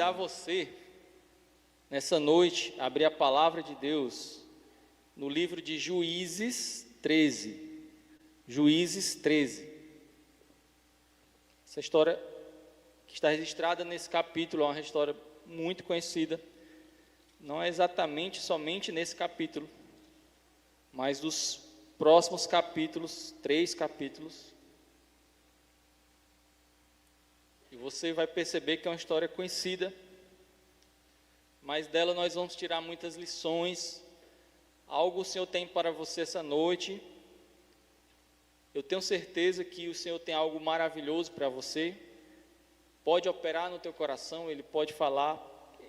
convidar você, nessa noite, a abrir a palavra de Deus no livro de Juízes 13. Juízes 13. Essa história que está registrada nesse capítulo é uma história muito conhecida. Não é exatamente somente nesse capítulo, mas dos próximos capítulos, 3 capítulos. E você vai perceber que é uma história conhecida, mas dela nós vamos tirar muitas lições. Algo o Senhor tem para você essa noite. Eu tenho certeza que o Senhor tem algo maravilhoso para você. Pode operar no teu coração, Ele pode falar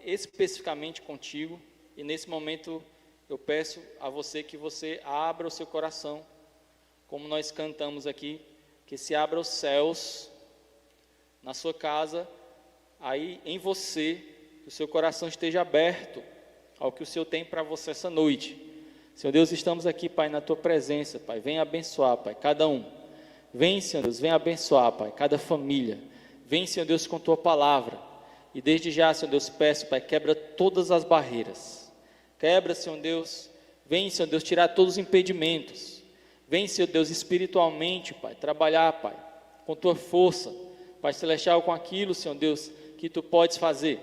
especificamente contigo. E nesse momento eu peço a você que você abra o seu coração, como nós cantamos aqui, que se abra os céus na sua casa, aí em você, que o seu coração esteja aberto ao que o Senhor tem para você essa noite. Senhor Deus, estamos aqui, Pai, na Tua presença, Pai, vem abençoar, Pai, cada um. Vem, Senhor Deus, vem abençoar, Pai, cada família. Vem, Senhor Deus, com Tua palavra. E desde já, Senhor Deus, peço, Pai, quebra todas as barreiras. Quebra, Senhor Deus. Vem, Senhor Deus, tirar todos os impedimentos. Vem, Senhor Deus, espiritualmente, Pai, trabalhar, Pai, com Tua força. Pai Celestial, com aquilo, Senhor Deus, que Tu podes fazer.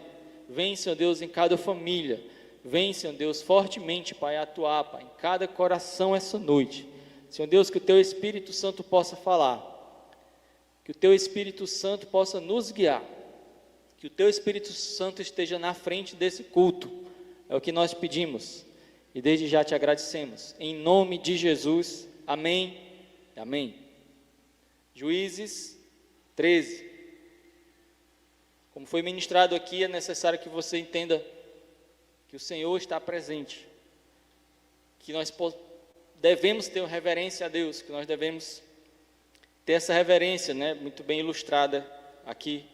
Vem, Senhor Deus, em cada família. Vem, Senhor Deus, fortemente, Pai, atuar, Pai, em cada coração essa noite. Senhor Deus, que o Teu Espírito Santo possa falar. Que o Teu Espírito Santo possa nos guiar. Que o Teu Espírito Santo esteja na frente desse culto. É o que nós pedimos. E desde já te agradecemos. Em nome de Jesus. Amém. Amém. Juízes 13. Como foi ministrado aqui, é necessário que você entenda que o Senhor está presente, que nós devemos ter reverência a Deus, que nós devemos ter essa reverência, né, muito bem ilustrada aqui,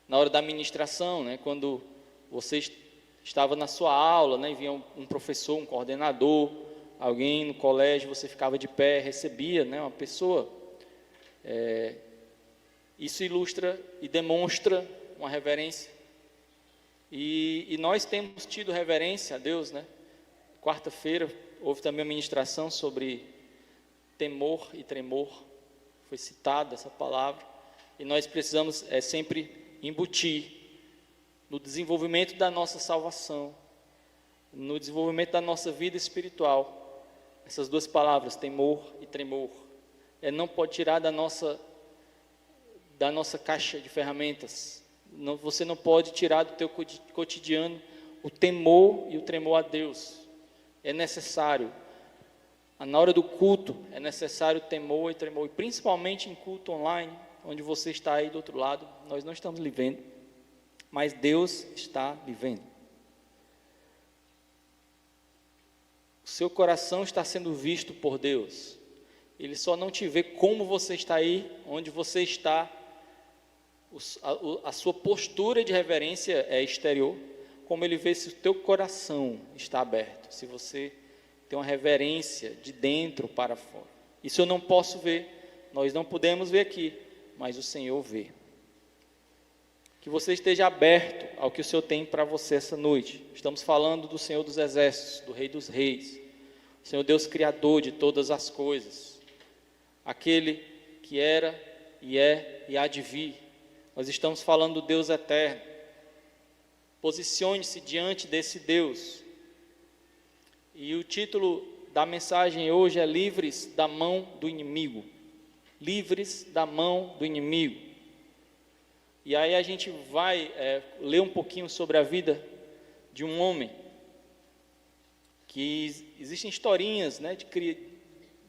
na hora da ministração, né, quando você estava na sua aula, né, e vinha um professor, um coordenador, alguém no colégio, você ficava de pé, recebia, né, uma pessoa, isso ilustra e demonstra uma reverência, e nós temos tido reverência a Deus, né? Quarta-feira houve também uma ministração sobre temor e tremor, foi citada essa palavra, e nós precisamos sempre embutir no desenvolvimento da nossa salvação, no desenvolvimento da nossa vida espiritual, essas duas palavras, temor e tremor. Não pode tirar da nossa caixa de ferramentas. Você não pode tirar do teu cotidiano o temor e o tremor a Deus. É necessário. Na hora do culto, é necessário temor e tremor. E principalmente em culto online, onde você está aí do outro lado. Nós não estamos lhe vendo, mas Deus está lhe vendo. O seu coração está sendo visto por Deus. Ele só não te vê como você está aí, onde você está. A sua postura de reverência é exterior, como Ele vê se o teu coração está aberto, se você tem uma reverência de dentro para fora. Isso eu não posso ver, nós não podemos ver aqui, mas o Senhor vê. Que você esteja aberto ao que o Senhor tem para você essa noite. Estamos falando do Senhor dos Exércitos, do Rei dos Reis, o Senhor Deus Criador de todas as coisas, aquele que era e é e há de vir. Nós estamos falando do Deus eterno. Posicione-se diante desse Deus. E o título da mensagem hoje é Livres da Mão do Inimigo. Livres da Mão do Inimigo. E aí a gente vai ler um pouquinho sobre a vida de um homem, que existem historinhas, né,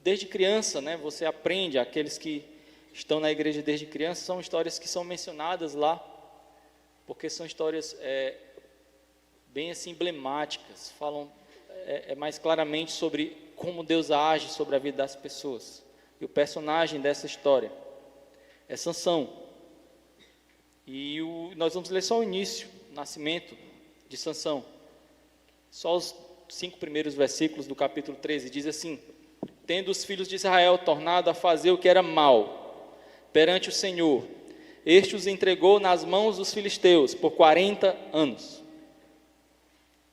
desde criança, né, você aprende, aqueles que estão na igreja desde criança, são histórias que são mencionadas lá, porque são histórias bem assim emblemáticas, falam mais claramente sobre como Deus age sobre a vida das pessoas. E o personagem dessa história é Sansão. E nós vamos ler só o início, o nascimento de Sansão. Só os 5 primeiros versículos do capítulo 13, diz assim: tendo os filhos de Israel tornado a fazer o que era mal perante o Senhor, este os entregou nas mãos dos filisteus por 40 anos.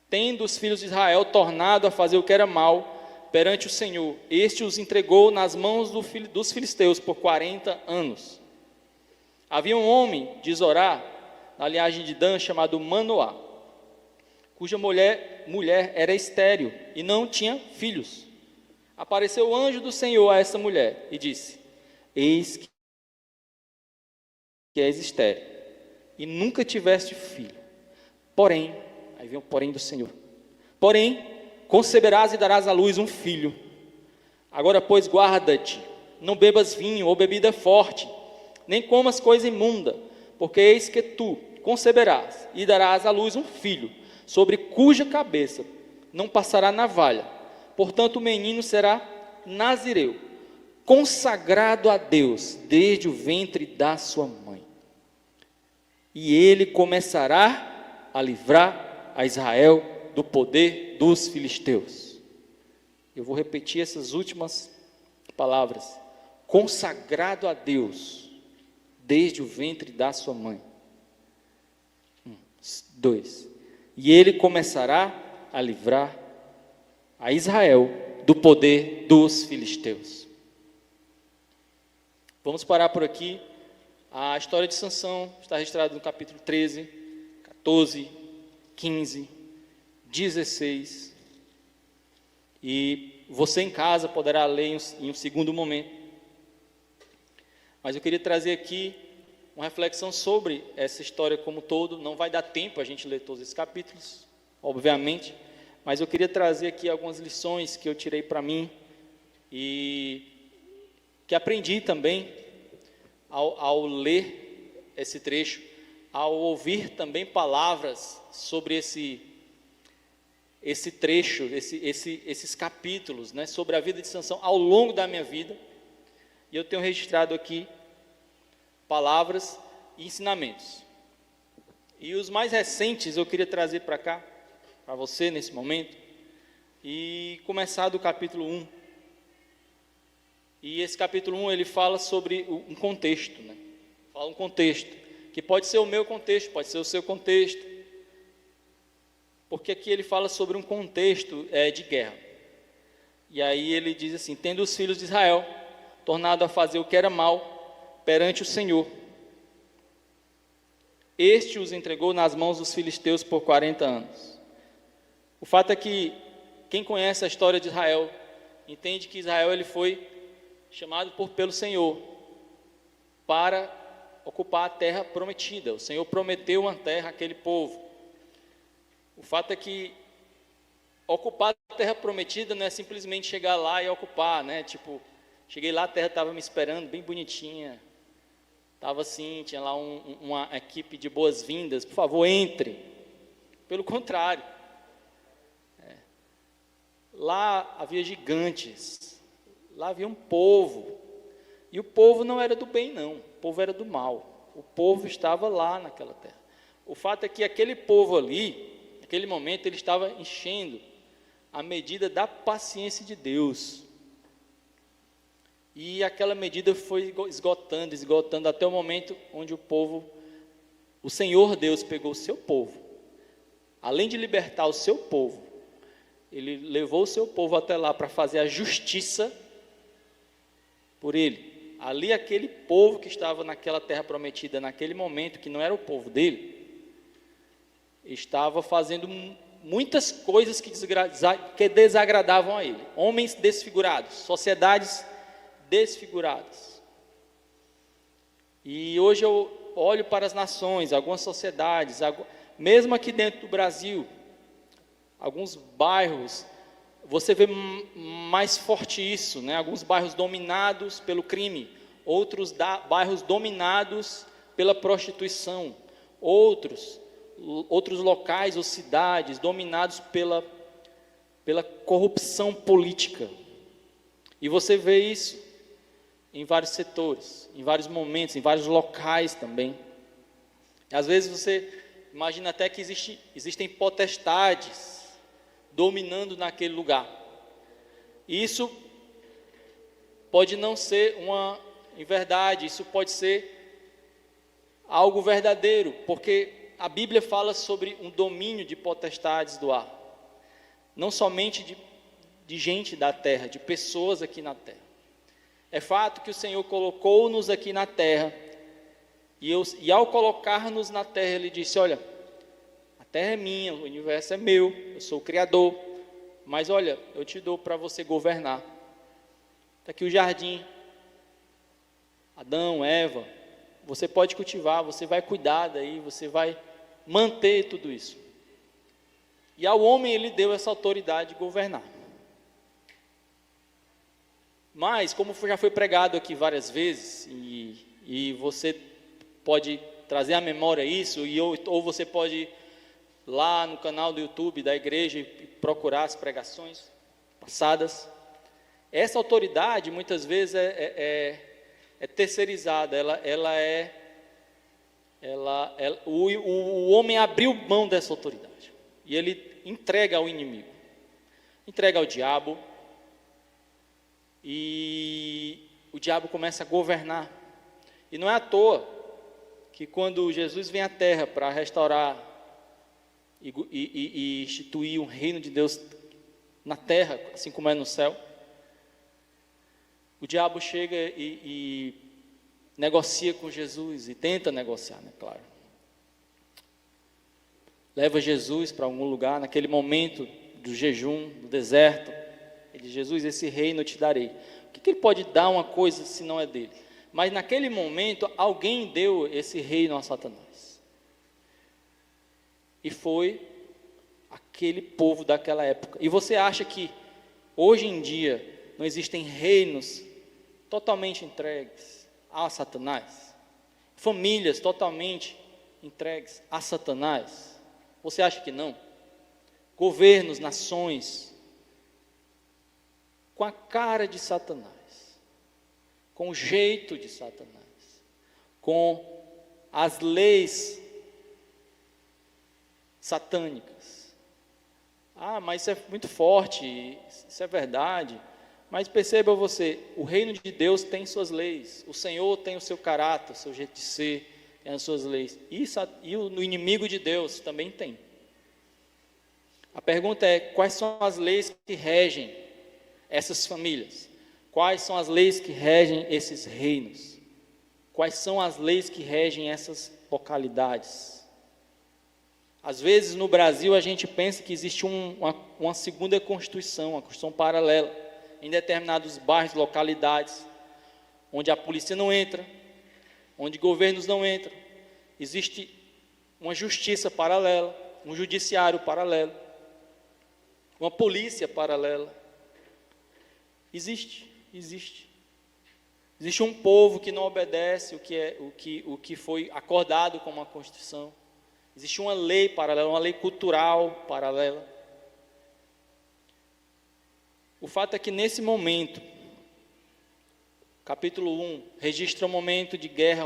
Tendo os filhos de Israel tornado a fazer o que era mal perante o Senhor, este os entregou nas mãos dos filisteus por 40 anos. Havia um homem de Zorá, na linhagem de Dan, chamado Manoá, cuja mulher era estéril e não tinha filhos. Apareceu o anjo do Senhor a essa mulher e disse: eis que és estéril e nunca tiveste filho. Porém, aí vem o porém do Senhor, porém, conceberás e darás à luz um filho. Agora, pois, guarda-te, não bebas vinho ou bebida forte, nem comas coisa imunda, porque eis que tu conceberás e darás à luz um filho, sobre cuja cabeça não passará navalha. Portanto, o menino será nazireu, consagrado a Deus desde o ventre da sua mãe. E ele começará a livrar a Israel do poder dos filisteus. Eu vou repetir essas últimas palavras: consagrado a Deus desde o ventre da sua mãe. 2. E ele começará a livrar a Israel do poder dos filisteus. Vamos parar por aqui. A história de Sansão está registrada no capítulo 13, 14, 15, 16. E você em casa poderá ler em um segundo momento. Mas eu queria trazer aqui uma reflexão sobre essa história como todo. Não vai dar tempo a gente ler todos esses capítulos, obviamente, mas eu queria trazer aqui algumas lições que eu tirei para mim e que aprendi também ao ler esse trecho, ao ouvir também palavras sobre esse trecho, esses capítulos, né, sobre a vida de Sansão ao longo da minha vida. E eu tenho registrado aqui palavras e ensinamentos. E os mais recentes eu queria trazer para cá, para você nesse momento, e começar do capítulo 1. E esse capítulo 1 ele fala sobre um contexto, né? Fala um contexto, que pode ser o meu contexto, pode ser o seu contexto, porque aqui ele fala sobre um contexto de guerra. E aí ele diz assim: tendo os filhos de Israel tornado a fazer o que era mal perante o Senhor, este os entregou nas mãos dos filisteus por 40 anos. O fato é que quem conhece a história de Israel entende que Israel ele foi chamado pelo Senhor para ocupar a terra prometida. O Senhor prometeu uma terra àquele povo. O fato é que ocupar a terra prometida não é simplesmente chegar lá e ocupar, né? Tipo, cheguei lá, a terra estava me esperando, bem bonitinha. Estava assim, tinha lá uma equipe de boas-vindas, por favor, entre. Pelo contrário. Lá havia gigantes, lá havia um povo, e o povo não era do bem não, o povo era do mal, o povo estava lá naquela terra. O fato é que aquele povo ali, naquele momento, ele estava enchendo a medida da paciência de Deus, e aquela medida foi esgotando, até o momento onde o Senhor Deus pegou o seu povo, além de libertar o seu povo, ele levou o seu povo até lá para fazer a justiça por ele. Ali aquele povo que estava naquela terra prometida, naquele momento, que não era o povo dele, estava fazendo muitas coisas que desagradavam a ele. Homens desfigurados, sociedades desfiguradas. E hoje eu olho para as nações, algumas sociedades, mesmo aqui dentro do Brasil, alguns bairros, você vê mais forte isso, né? Alguns bairros dominados pelo crime, outros bairros dominados pela prostituição, outros locais ou cidades dominados pela corrupção política. E você vê isso em vários setores, em vários momentos, em vários locais também. Às vezes você imagina até que existem potestades dominando naquele lugar. Isso pode não ser em verdade, isso pode ser algo verdadeiro, porque a Bíblia fala sobre um domínio de potestades do ar, não somente de gente da terra, de pessoas aqui na terra. É fato que o Senhor colocou-nos aqui na terra, e ao colocar-nos na terra, Ele disse: olha, a terra é minha, o universo é meu, eu sou o Criador, mas olha, eu te dou para você governar. Está aqui o jardim, Adão, Eva, você pode cultivar, você vai cuidar daí, você vai manter tudo isso. E ao homem Ele deu essa autoridade de governar. Mas, como já foi pregado aqui várias vezes, e você pode trazer à memória isso, ou você pode ir lá no canal do YouTube da igreja e procurar as pregações passadas, essa autoridade muitas vezes é terceirizada, o homem abriu mão dessa autoridade, e ele entrega ao inimigo, entrega ao diabo, e o diabo começa a governar. E não é à toa que quando Jesus vem à terra para restaurar e instituir um reino de Deus na terra, assim como é no céu, o diabo chega e negocia com Jesus, e tenta negociar, né, claro. Leva Jesus para algum lugar, naquele momento do jejum, do deserto. Ele diz: Jesus, esse reino eu te darei. O que ele pode dar uma coisa se não é dele? Mas naquele momento, alguém deu esse reino a Satanás. E foi aquele povo daquela época. E você acha que hoje em dia não existem reinos totalmente entregues a Satanás? Famílias totalmente entregues a Satanás? Você acha que não? Governos, nações com a cara de Satanás, com o jeito de Satanás, com as leis satânicas. Ah, mas isso é muito forte, isso é verdade. Mas perceba você, o reino de Deus tem suas leis, o Senhor tem o seu caráter, o seu jeito de ser, tem as suas leis. E o inimigo de Deus também tem. A pergunta é: quais são as leis que regem essas famílias? Quais são as leis que regem esses reinos? Quais são as leis que regem essas localidades? Às vezes no Brasil a gente pensa que existe uma segunda constituição, uma constituição paralela, em determinados bairros, localidades, onde a polícia não entra, onde governos não entram. Existe uma justiça paralela, um judiciário paralelo, uma polícia paralela. Existe. Existe um povo que não obedece o que foi acordado como uma Constituição. Existe uma lei paralela, uma lei cultural paralela. O fato é que nesse momento, capítulo 1, registra um momento de guerra,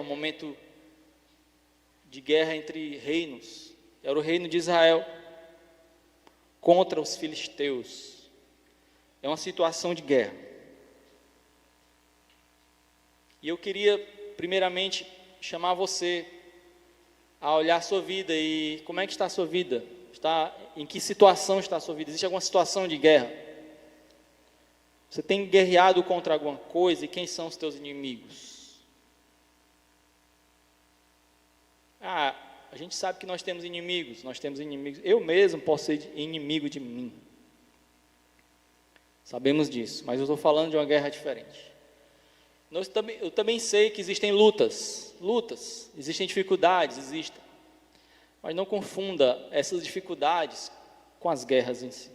entre reinos. Era o reino de Israel contra os filisteus. É uma situação de guerra. E eu queria, primeiramente, chamar você a olhar a sua vida. E como é que está a sua vida? Em que situação está a sua vida? Existe alguma situação de guerra? Você tem guerreado contra alguma coisa? E quem são os teus inimigos? A gente sabe que nós temos inimigos. Eu mesmo posso ser inimigo de mim. Sabemos disso, mas eu estou falando de uma guerra diferente. Eu também sei que existem lutas, existem dificuldades, mas não confunda essas dificuldades com as guerras em si.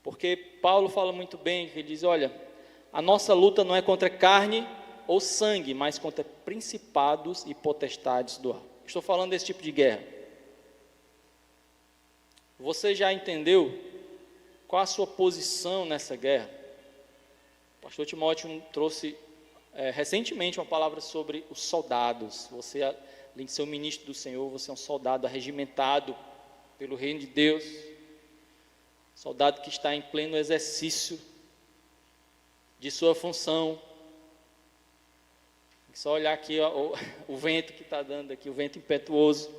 Porque Paulo fala muito bem, ele diz: olha, a nossa luta não é contra carne ou sangue, mas contra principados e potestades do ar. Estou falando desse tipo de guerra. Você já entendeu qual a sua posição nessa guerra? O pastor Timóteo trouxe recentemente uma palavra sobre os soldados. Você, além de ser um ministro do Senhor, você é um soldado arregimentado pelo reino de Deus, soldado que está em pleno exercício de sua função, Só olhar aqui ó, o vento que está dando aqui, o vento impetuoso.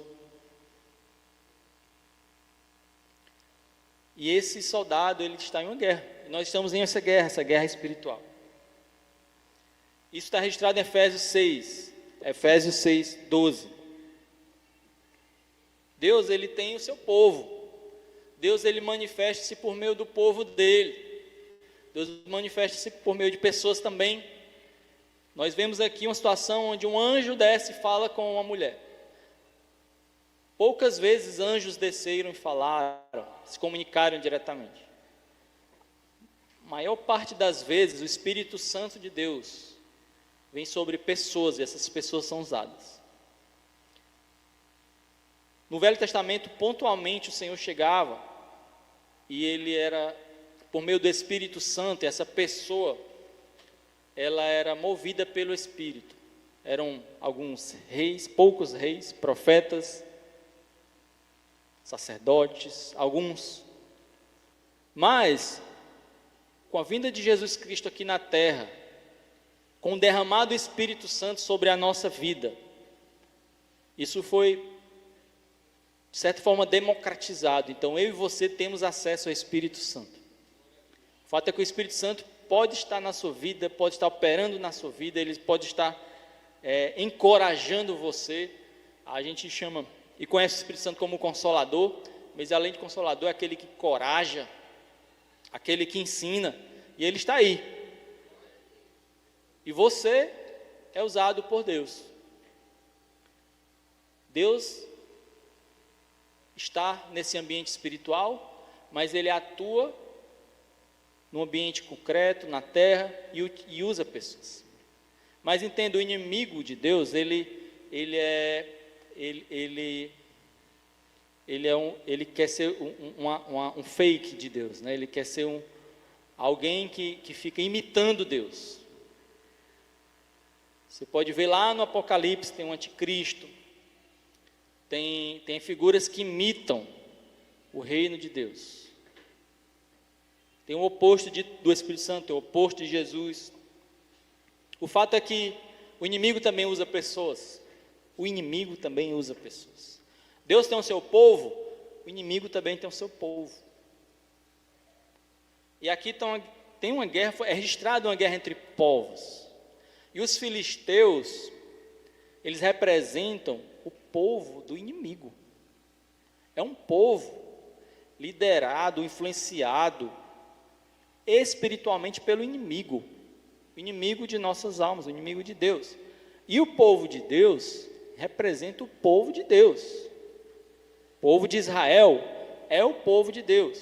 E esse soldado, ele está em uma guerra. Nós estamos em essa guerra espiritual. Isso está registrado em Efésios 6, 12. Deus, ele tem o seu povo. Deus, ele manifesta-se por meio do povo dele. Deus manifesta-se por meio de pessoas também. Nós vemos aqui uma situação onde um anjo desce e fala com uma mulher. Poucas vezes anjos desceram e falaram, se comunicaram diretamente. A maior parte das vezes, o Espírito Santo de Deus vem sobre pessoas, e essas pessoas são usadas. No Velho Testamento, pontualmente o Senhor chegava, e ele era, por meio do Espírito Santo, essa pessoa, ela era movida pelo Espírito. Eram alguns reis, poucos reis, profetas, sacerdotes, alguns. Mas, com a vinda de Jesus Cristo aqui na terra, com o derramado Espírito Santo sobre a nossa vida, isso foi, de certa forma, democratizado. Então, eu e você temos acesso ao Espírito Santo. O fato é que o Espírito Santo pode estar na sua vida, pode estar operando na sua vida, ele pode estar encorajando você. A gente chama e conhece o Espírito Santo como Consolador, mas além de Consolador, é aquele que coraja, aquele que ensina, e ele está aí. E você é usado por Deus. Deus está nesse ambiente espiritual, mas ele atua no ambiente concreto, na terra, e usa pessoas. Mas entenda, o inimigo de Deus, ele quer ser um fake de Deus, né? Ele quer ser alguém que fica imitando Deus. Você pode ver lá no Apocalipse, tem um anticristo, tem figuras que imitam o reino de Deus. Tem o oposto do Espírito Santo, tem o oposto de Jesus. O fato é que o inimigo também usa pessoas. O inimigo também usa pessoas. Deus tem o seu povo, o inimigo também tem o seu povo. E aqui tem uma guerra, é registrada uma guerra entre povos. E os filisteus, eles representam o povo do inimigo. É um povo liderado, influenciado espiritualmente pelo inimigo. O inimigo de nossas almas, o inimigo de Deus. E o povo de Deus representa o povo de Deus. O povo de Israel é o povo de Deus.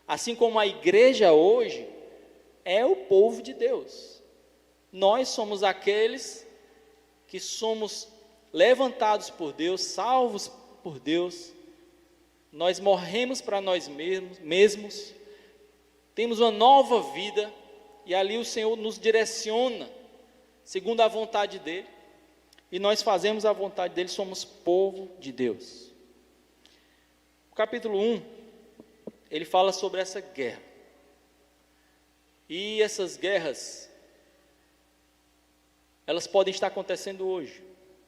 Assim como a igreja hoje é o povo de Deus. Nós somos aqueles que somos levantados por Deus, salvos por Deus. Nós morremos para nós mesmos, temos uma nova vida, e ali o Senhor nos direciona, segundo a vontade dEle, e nós fazemos a vontade dEle, somos povo de Deus. O capítulo 1, ele fala sobre essa guerra, e essas guerras, elas podem estar acontecendo hoje,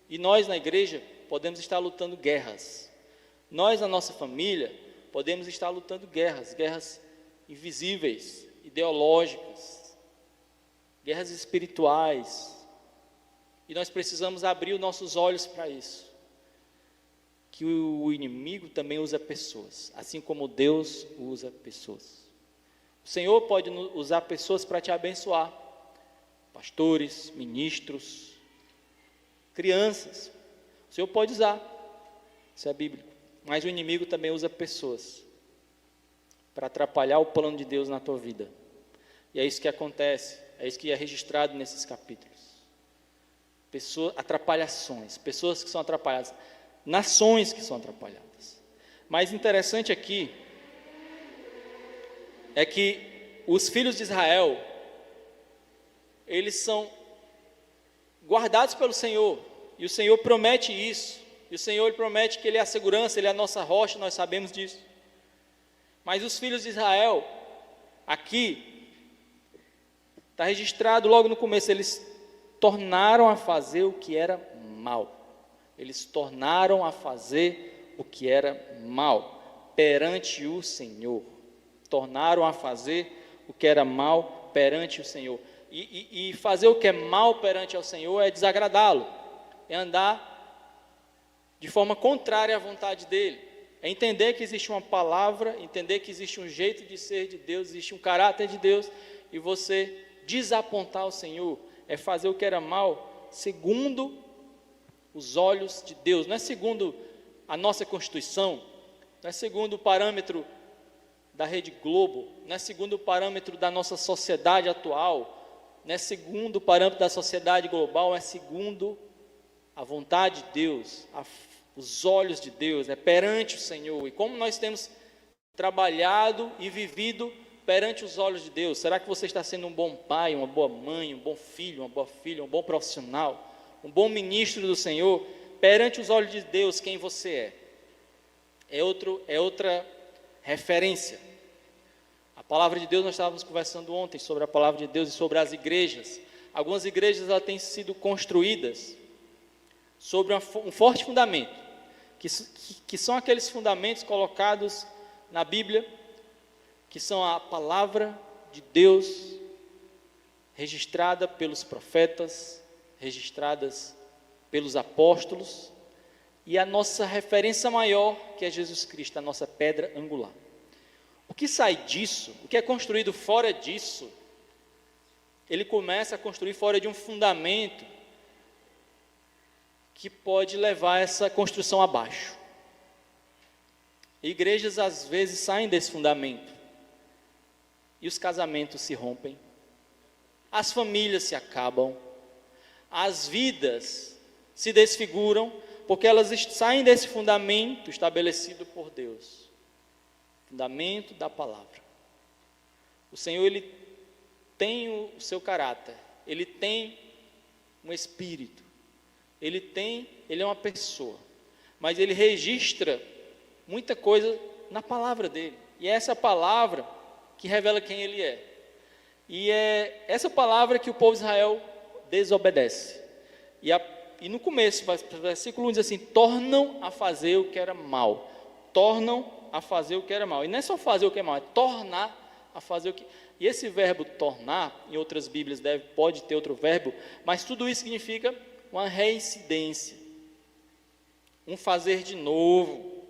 e nós na igreja podemos estar lutando guerras. Nós na nossa família podemos estar lutando guerras invisíveis, ideológicas, guerras espirituais, e nós precisamos abrir os nossos olhos para isso, que o inimigo também usa pessoas, assim como Deus usa pessoas. O Senhor pode usar pessoas para te abençoar, pastores, ministros, crianças, o Senhor pode usar, isso é bíblico, mas o inimigo também usa pessoas para atrapalhar o plano de Deus na tua vida, e é isso que acontece, é isso que é registrado nesses capítulos, atrapalhações, pessoas que são atrapalhadas, nações que são atrapalhadas. Mas interessante aqui, é que os filhos de Israel, eles são guardados pelo Senhor, e o Senhor promete isso, e o Senhor ele promete que Ele é a segurança, Ele é a nossa rocha, nós sabemos disso. Mas os filhos de Israel, aqui, está registrado logo no começo, eles tornaram a fazer o que era mal. Eles tornaram a fazer o que era mal perante o Senhor. Tornaram a fazer o que era mal perante o Senhor. E fazer o que é mal perante ao Senhor é desagradá-lo, é andar de forma contrária à vontade dele, é entender que existe uma palavra, entender que existe um jeito de ser de Deus, existe um caráter de Deus, e você desapontar o Senhor, é fazer o que era mal segundo os olhos de Deus, não é segundo a nossa Constituição, não é segundo o parâmetro da Rede Globo, não é segundo o parâmetro da nossa sociedade atual, não é segundo o parâmetro da sociedade global, é segundo a vontade de Deus, os olhos de Deus, é perante o Senhor. E como nós temos trabalhado e vivido perante os olhos de Deus? Será que você está sendo um bom pai, uma boa mãe, um bom filho, uma boa filha, um bom profissional, um bom ministro do Senhor? Perante os olhos de Deus, quem você é? É outra referência. A palavra de Deus, nós estávamos conversando ontem sobre a palavra de Deus e sobre as igrejas. Algumas igrejas elas têm sido construídas sobre um forte fundamento, que são aqueles fundamentos colocados na Bíblia, que são a palavra de Deus registrada pelos profetas, registradas pelos apóstolos, e a nossa referência maior, que é Jesus Cristo, a nossa pedra angular. O que sai disso, o que é construído fora disso, ele começa a construir fora de um fundamento que pode levar essa construção abaixo. Igrejas às vezes saem desse fundamento e os casamentos se rompem, as famílias se acabam, as vidas se desfiguram, porque elas saem desse fundamento estabelecido por Deus. Fundamento da palavra. O Senhor, ele tem o seu caráter, ele tem um espírito, ele é uma pessoa, mas ele registra muita coisa na palavra dele, e é essa palavra que revela quem ele é, e é essa palavra que o povo de Israel desobedece, e no começo, o versículo 1 diz assim: tornam a fazer o que era mal, tornam a fazer o que era mal, e não é só fazer o que é mal, é tornar a fazer o que... E esse verbo tornar, em outras Bíblias pode ter outro verbo, mas tudo isso significa uma reincidência, um fazer de novo,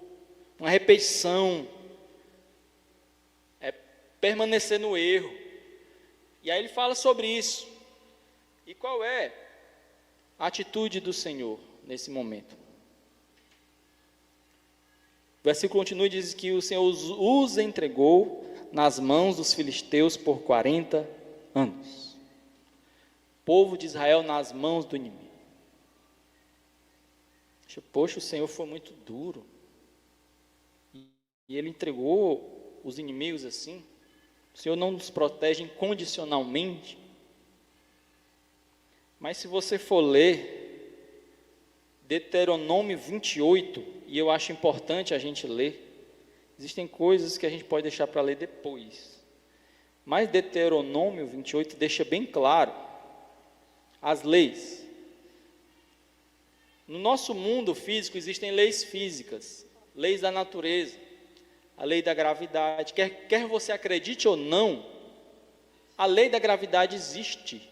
uma repetição, é permanecer no erro. E aí ele fala sobre isso. E qual é a atitude do Senhor nesse momento? O versículo continua e diz que o Senhor os entregou nas mãos dos filisteus por 40 anos. O povo de Israel nas mãos do inimigo. Poxa, o Senhor foi muito duro. E Ele entregou os inimigos assim. O Senhor não nos protege incondicionalmente. Mas se você for ler Deuteronômio 28, e eu acho importante a gente ler, existem coisas que a gente pode deixar para ler depois, mas Deuteronômio 28 deixa bem claro as leis. No nosso mundo físico existem leis físicas, leis da natureza, a lei da gravidade, quer você acredite ou não, a lei da gravidade existe.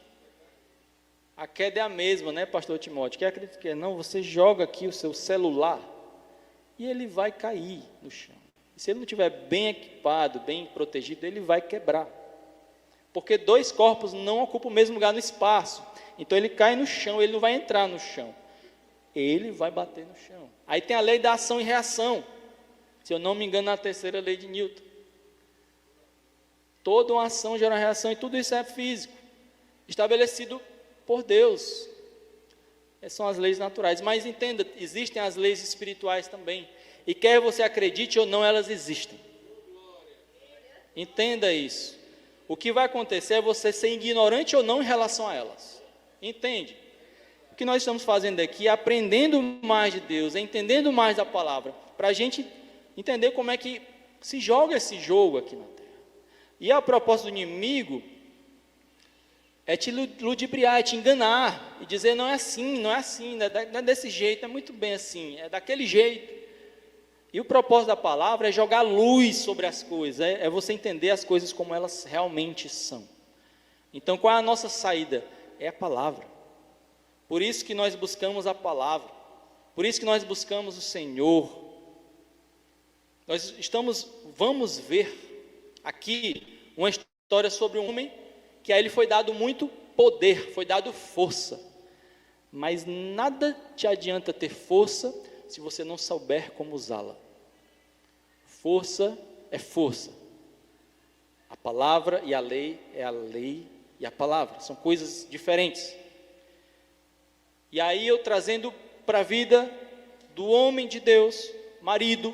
A queda é a mesma, né, pastor Timóteo? Quer acreditar que não? Você joga aqui o seu celular e ele vai cair no chão. E se ele não estiver bem equipado, bem protegido, ele vai quebrar. Porque dois corpos não ocupam o mesmo lugar no espaço. Então ele cai no chão, ele não vai entrar no chão. Ele vai bater no chão. Aí tem a lei da ação e reação. Se eu não me engano, a terceira lei de Newton. Toda uma ação gera uma reação e tudo isso é físico, estabelecido por Deus. Essas são as leis naturais, mas entenda, existem as leis espirituais também, e quer você acredite ou não, elas existem. Entenda isso. O que vai acontecer é você ser ignorante ou não em relação a elas. Entende? O que nós estamos fazendo aqui é aprendendo mais de Deus, entendendo mais da palavra, para a gente entender como é que se joga esse jogo aqui na terra. E a proposta do inimigo é te ludibriar, é te enganar, e dizer, não é assim, não é desse jeito, não é muito bem assim, é daquele jeito. E o propósito da palavra é jogar luz sobre as coisas, é você entender as coisas como elas realmente são. Então, qual é a nossa saída? É a palavra. Por isso que nós buscamos a palavra, por isso que nós buscamos o Senhor. Vamos ver aqui uma história sobre um homem que a ele foi dado muito poder, foi dado força, mas nada te adianta ter força se você não souber como usá-la. Força é força, a palavra e a lei é a lei e a palavra, são coisas diferentes. E aí eu trazendo para a vida do homem de Deus, marido,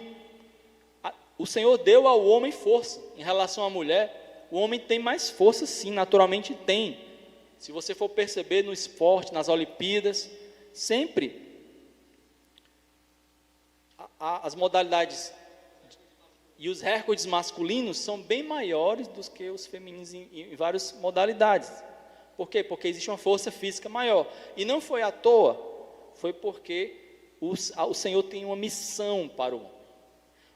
o Senhor deu ao homem força. Em relação à mulher, o homem tem mais força sim, naturalmente tem. Se você for perceber no esporte, nas Olimpíadas, sempre as modalidades e os recordes masculinos são bem maiores do que os femininos em várias modalidades. Por quê? Porque existe uma força física maior. E não foi à toa, foi porque o Senhor tem uma missão para o homem.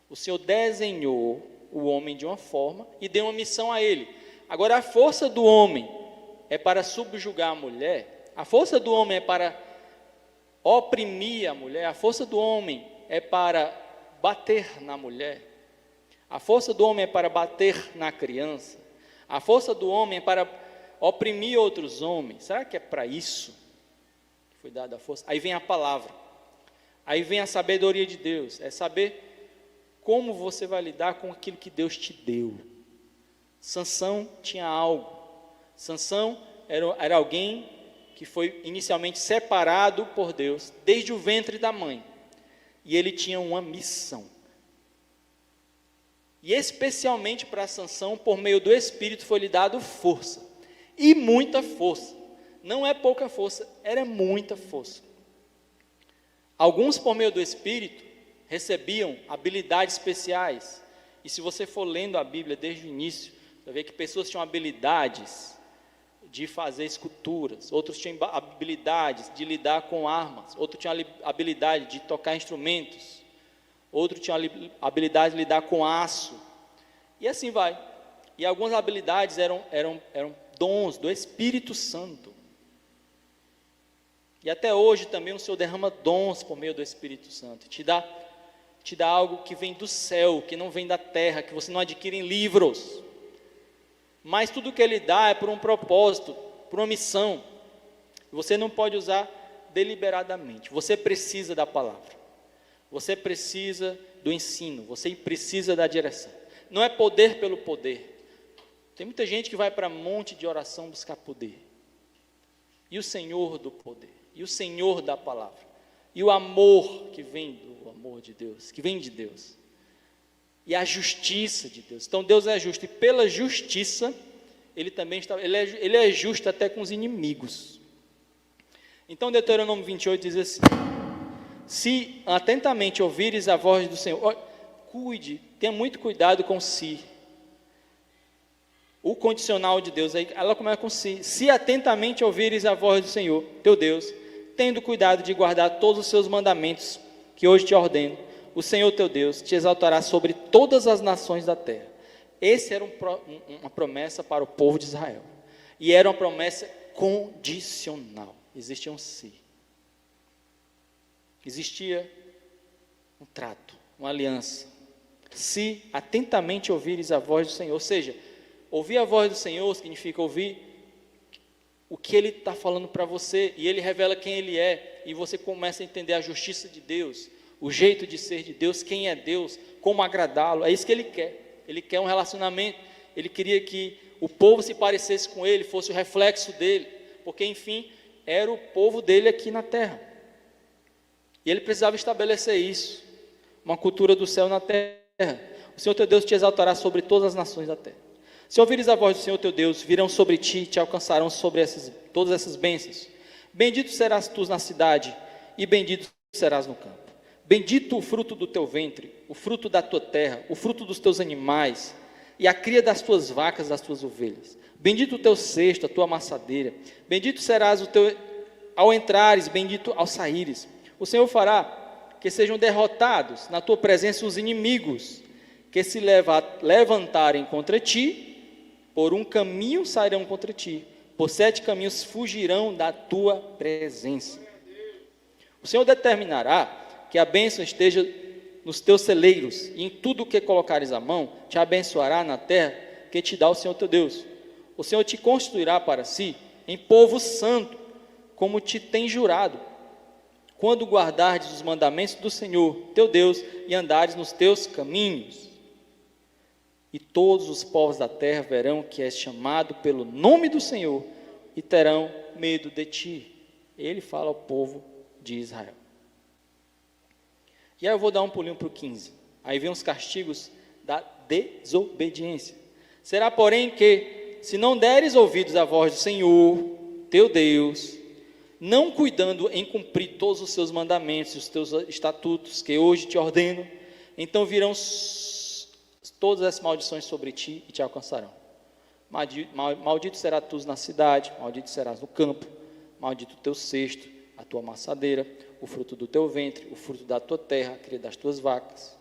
O Senhor desenhou o homem de uma forma e deu uma missão a ele. Agora, a força do homem é para subjugar a mulher, a força do homem é para oprimir a mulher, a força do homem é para bater na mulher, a força do homem é para bater na criança, a força do homem é para oprimir outros homens. Será que é para isso que foi dada a força? Aí vem a palavra, aí vem a sabedoria de Deus, é saber como você vai lidar com aquilo que Deus te deu. Sansão tinha algo. Sansão era alguém que foi inicialmente separado por Deus, desde o ventre da mãe. E ele tinha uma missão. E especialmente para Sansão, por meio do Espírito, foi lhe dado força. E muita força. Não é pouca força, era muita força. Alguns, por meio do Espírito, recebiam habilidades especiais. E se você for lendo a Bíblia desde o início, você vai ver que pessoas tinham habilidades de fazer esculturas, outros tinham habilidades de lidar com armas, outros tinham habilidade de tocar instrumentos, outros tinham habilidade de lidar com aço, e assim vai. E algumas habilidades eram dons do Espírito Santo. E até hoje também o Senhor derrama dons por meio do Espírito Santo, te dá algo que vem do céu, que não vem da terra, que você não adquire em livros. Mas tudo que Ele dá é por um propósito, por uma missão. Você não pode usar deliberadamente. Você precisa da palavra. Você precisa do ensino. Você precisa da direção. Não é poder pelo poder. Tem muita gente que vai para monte de oração buscar poder. E o Senhor do poder. E o Senhor da palavra. E o amor que vem do amor de Deus, que vem de Deus. E a justiça de Deus. Então Deus é justo, e pela justiça Ele também está, ele é justo até com os inimigos. Então Deuteronômio 28 diz assim: se atentamente ouvires a voz do Senhor, tenha muito cuidado com si. O condicional de Deus, aí ela começa com se atentamente ouvires a voz do Senhor, teu Deus, tendo cuidado de guardar todos os seus mandamentos que hoje te ordeno, o Senhor teu Deus te exaltará sobre todas as nações da terra. Essa era uma promessa para o povo de Israel. E era uma promessa condicional. Existia um se. Existia um trato, uma aliança. Se atentamente ouvires a voz do Senhor. Ou seja, ouvir a voz do Senhor significa ouvir o que Ele está falando para você. E Ele revela quem Ele é. E você começa a entender a justiça de Deus, o jeito de ser de Deus, quem é Deus, como agradá-lo. É isso que Ele quer. Ele quer um relacionamento. Ele queria que o povo se parecesse com Ele, fosse o reflexo dEle, porque enfim, era o povo dEle aqui na terra. E Ele precisava estabelecer isso, uma cultura do céu na terra. O Senhor teu Deus te exaltará sobre todas as nações da terra. Se ouvires a voz do Senhor teu Deus, virão sobre ti e te alcançarão sobre todas essas bênçãos. Bendito serás tu na cidade, e bendito serás no campo. Bendito o fruto do teu ventre, o fruto da tua terra, o fruto dos teus animais, e a cria das tuas vacas, das tuas ovelhas. Bendito o teu cesto, a tua amassadeira. Bendito serás ao entrares, bendito ao saíres. O Senhor fará que sejam derrotados na tua presença os inimigos, que se levantarem contra ti, por um caminho sairão contra ti, por 7 caminhos fugirão da tua presença. O Senhor determinará que a bênção esteja nos teus celeiros, e em tudo o que colocares a mão, te abençoará na terra que te dá o Senhor teu Deus. O Senhor te constituirá para si em povo santo, como te tem jurado, quando guardardes os mandamentos do Senhor teu Deus e andares nos teus caminhos. E todos os povos da terra verão que és chamado pelo nome do Senhor e terão medo de ti. Ele fala ao povo de Israel. E aí eu vou dar um pulinho para o 15. Aí vem os castigos da desobediência. Será, porém, que, se não deres ouvidos à voz do Senhor, teu Deus, não cuidando em cumprir todos os seus mandamentos, os teus estatutos, que hoje te ordeno, então virão todas as maldições sobre ti e te alcançarão. Maldito serás tu na cidade, maldito serás no campo, maldito o teu cesto, a tua amassadeira, o fruto do teu ventre, o fruto da tua terra, a cria das tuas vacas.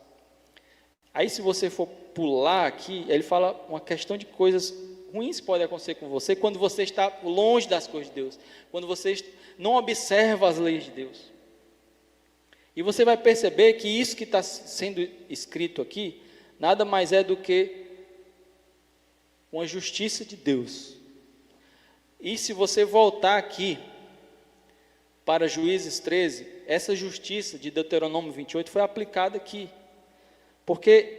Aí, se você for pular aqui, ele fala uma questão de coisas ruins que podem acontecer com você quando você está longe das coisas de Deus, quando você não observa as leis de Deus. E você vai perceber que isso que está sendo escrito aqui, nada mais é do que uma justiça de Deus. E se você voltar aqui para Juízes 13, essa justiça de Deuteronômio 28 foi aplicada aqui, porque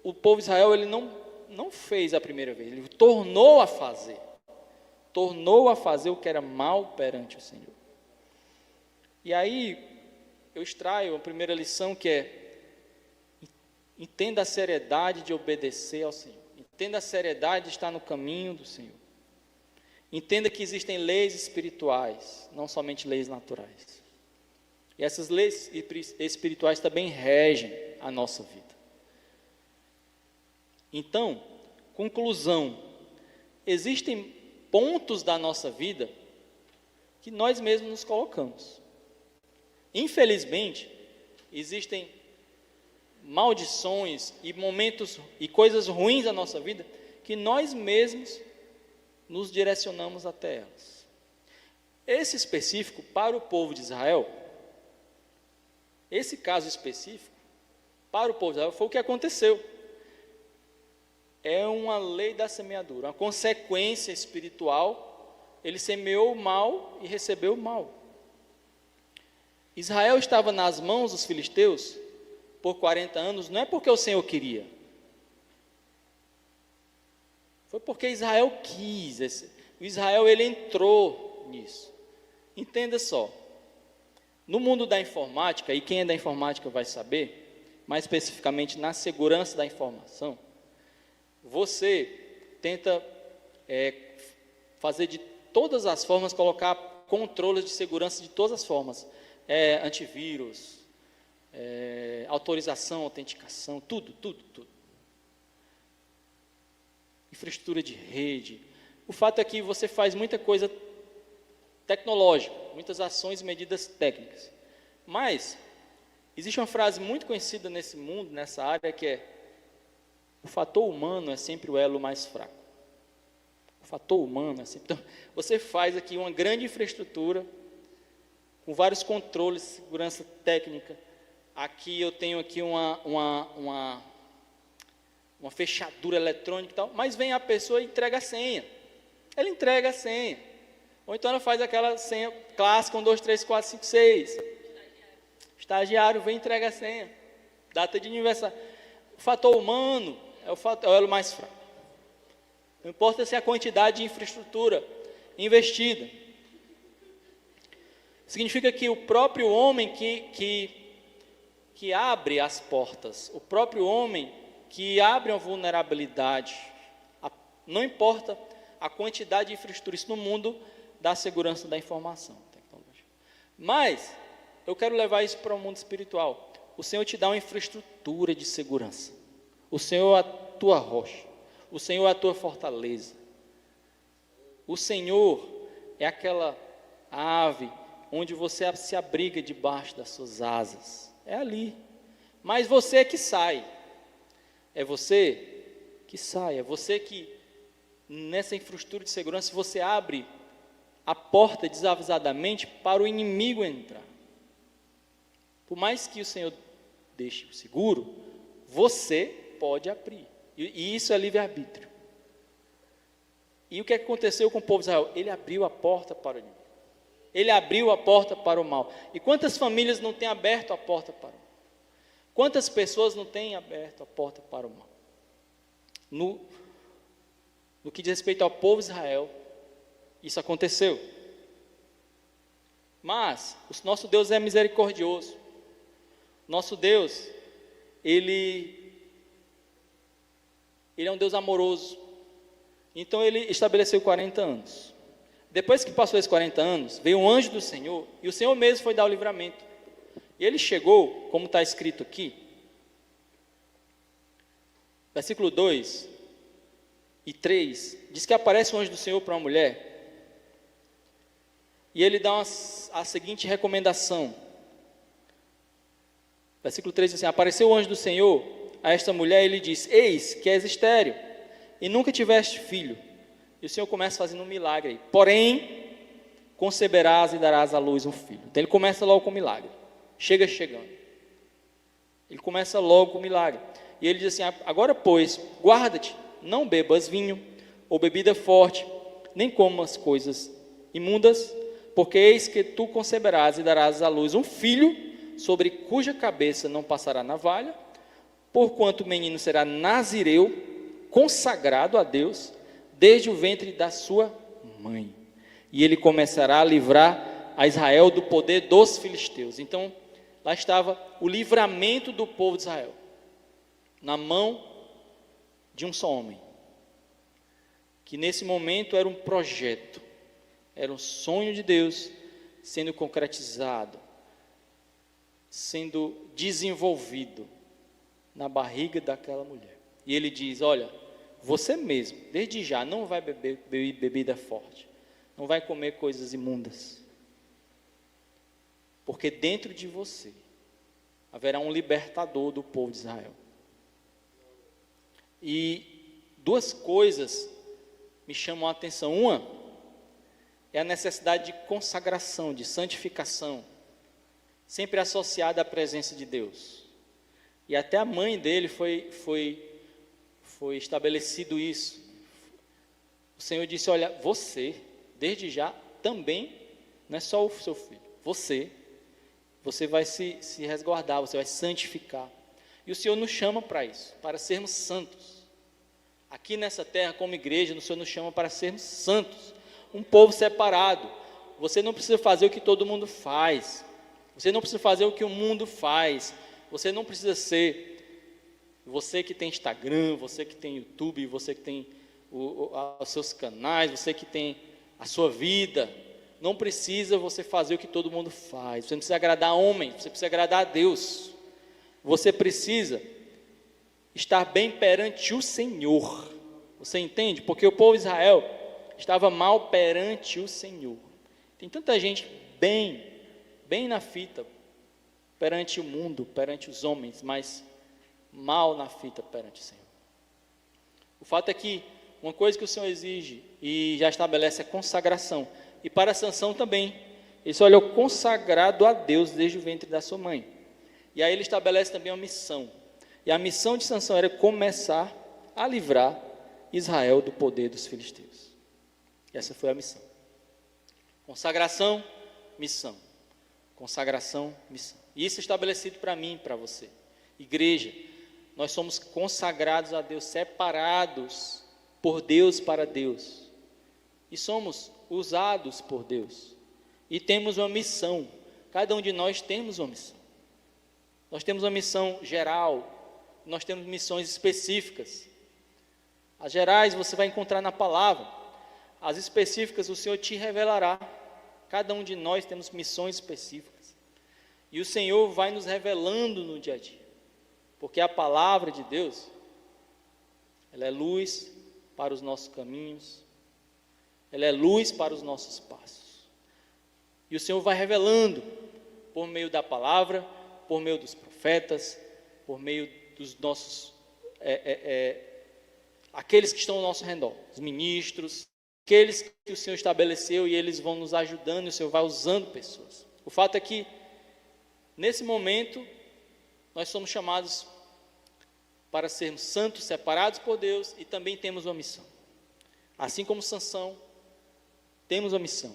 o povo de Israel ele não fez a primeira vez, ele tornou a fazer o que era mal perante o Senhor. E aí eu extraio a primeira lição, que é: entenda a seriedade de obedecer ao Senhor, entenda a seriedade de estar no caminho do Senhor. Entenda que existem leis espirituais, não somente leis naturais. E essas leis espirituais também regem a nossa vida. Então, conclusão: existem pontos da nossa vida que nós mesmos nos colocamos. Infelizmente, existem maldições e momentos e coisas ruins da nossa vida que nós mesmos nos direcionamos até elas. Esse específico, para o povo de Israel, esse caso específico, para o povo de Israel, foi o que aconteceu. É uma lei da semeadura, uma consequência espiritual. Ele semeou o mal e recebeu o mal. Israel estava nas mãos dos filisteus por 40 anos, não é porque o Senhor queria, foi porque Israel quis. O Israel ele entrou nisso. Entenda só, no mundo da informática, e quem é da informática vai saber, mais especificamente na segurança da informação, você tenta fazer de todas as formas, colocar controles de segurança de todas as formas, antivírus, autorização, autenticação, tudo. Infraestrutura de rede. O fato é que você faz muita coisa tecnológica, muitas ações e medidas técnicas. Mas existe uma frase muito conhecida nesse mundo, nessa área, que é: o fator humano é sempre o elo mais fraco. O fator humano é sempre... Então, você faz aqui uma grande infraestrutura, com vários controles de segurança técnica. Aqui eu tenho aqui uma fechadura eletrônica e tal, mas vem a pessoa e entrega a senha. Ela entrega a senha. Ou então ela faz aquela senha clássica, 1, 2, 3, 4, 5, 6. Estagiário vem e entrega a senha. Data de aniversário. O fator humano é o elo mais fraco. Não importa se a quantidade de infraestrutura investida. Significa que o próprio homem que abre as portas, o próprio homem que abre uma vulnerabilidade, não importa a quantidade de infraestrutura, isso no mundo da segurança da informação, tecnologia. Mas eu quero levar isso para o mundo espiritual. O Senhor te dá uma infraestrutura de segurança. O Senhor é a tua rocha. O Senhor é a tua fortaleza. O Senhor é aquela ave onde você se abriga debaixo das suas asas. É ali. Mas você é que sai. É você que sai. É você que, nessa infraestrutura de segurança, você abre a porta desavisadamente para o inimigo entrar. Por mais que o Senhor deixe o seguro, você pode abrir. E isso é livre-arbítrio. E o que aconteceu com o povo de Israel? Ele abriu a porta para o inimigo. Ele abriu a porta para o mal. E quantas famílias não têm aberto a porta para o mal? Quantas pessoas não têm aberto a porta para o mal? No que diz respeito ao povo de Israel, isso aconteceu. Mas o nosso Deus é misericordioso. Nosso Deus, Ele é um Deus amoroso. Então Ele estabeleceu 40 anos. Depois que passou esses 40 anos, veio um anjo do Senhor, e o Senhor mesmo foi dar o livramento. E ele chegou, como está escrito aqui, versículo 2 e 3, diz que aparece um anjo do Senhor para uma mulher, e ele dá a seguinte recomendação. Versículo 3 diz assim: apareceu o anjo do Senhor a esta mulher, e ele diz: eis que és estéril, e nunca tiveste filho. E o Senhor começa fazendo um milagre aí. Porém, conceberás e darás à luz um filho. Então ele começa logo com o milagre. Chegando. Ele começa logo com o milagre. E ele diz assim: agora, pois, guarda-te, não bebas vinho, ou bebida forte, nem comas coisas imundas, porque eis que tu conceberás e darás à luz um filho, sobre cuja cabeça não passará navalha, porquanto o menino será nazireu, consagrado a Deus, desde o ventre da sua mãe. E ele começará a livrar a Israel do poder dos filisteus. Então, lá estava o livramento do povo de Israel, na mão de um só homem, que nesse momento era um projeto, era um sonho de Deus sendo concretizado, sendo desenvolvido na barriga daquela mulher. E ele diz: olha, você mesmo, desde já, não vai beber bebida forte, não vai comer coisas imundas, porque dentro de você haverá um libertador do povo de Israel. E duas coisas me chamam a atenção. Uma é a necessidade de consagração, de santificação, sempre associada à presença de Deus. E até a mãe dele foi estabelecido isso. O Senhor disse: olha, você, desde já, também, não é só o seu filho, você vai se resguardar, você vai santificar. E o Senhor nos chama para isso, para sermos santos. Aqui nessa terra, como igreja, o Senhor nos chama para sermos santos, um povo separado. Você não precisa fazer o que todo mundo faz, você não precisa fazer o que o mundo faz, você não precisa ser, você que tem Instagram, você que tem YouTube, você que tem os seus canais, você que tem a sua vida, não precisa você fazer o que todo mundo faz, você não precisa agradar a homem, você precisa agradar a Deus. Você precisa estar bem perante o Senhor. Você entende? Porque o povo de Israel estava mal perante o Senhor. Tem tanta gente bem na fita perante o mundo, perante os homens, mas mal na fita perante o Senhor. O fato é que uma coisa que o Senhor exige e já estabelece é consagração. E para Sansão também. Ele se olhou consagrado a Deus desde o ventre da sua mãe. E aí ele estabelece também uma missão. E a missão de Sansão era começar a livrar Israel do poder dos filisteus. E essa foi a missão. Consagração, missão. Consagração, missão. E isso é estabelecido para mim e para você. Igreja, nós somos consagrados a Deus, separados por Deus para Deus. E somos usados por Deus. E temos uma missão. Cada um de nós temos uma missão. Nós temos uma missão geral, nós temos missões específicas. As gerais você vai encontrar na palavra, as específicas o Senhor te revelará. Cada um de nós temos missões específicas. E o Senhor vai nos revelando no dia a dia. Porque a palavra de Deus, ela é luz para os nossos caminhos, ela é luz para os nossos passos. E o Senhor vai revelando, por meio da palavra, por meio dos profetas, por meio dos nossos, aqueles que estão ao nosso redor, os ministros, aqueles que o Senhor estabeleceu, e eles vão nos ajudando, e o Senhor vai usando pessoas. O fato é que, nesse momento, nós somos chamados para sermos santos, separados por Deus, e também temos uma missão. Assim como Sansão, temos uma missão.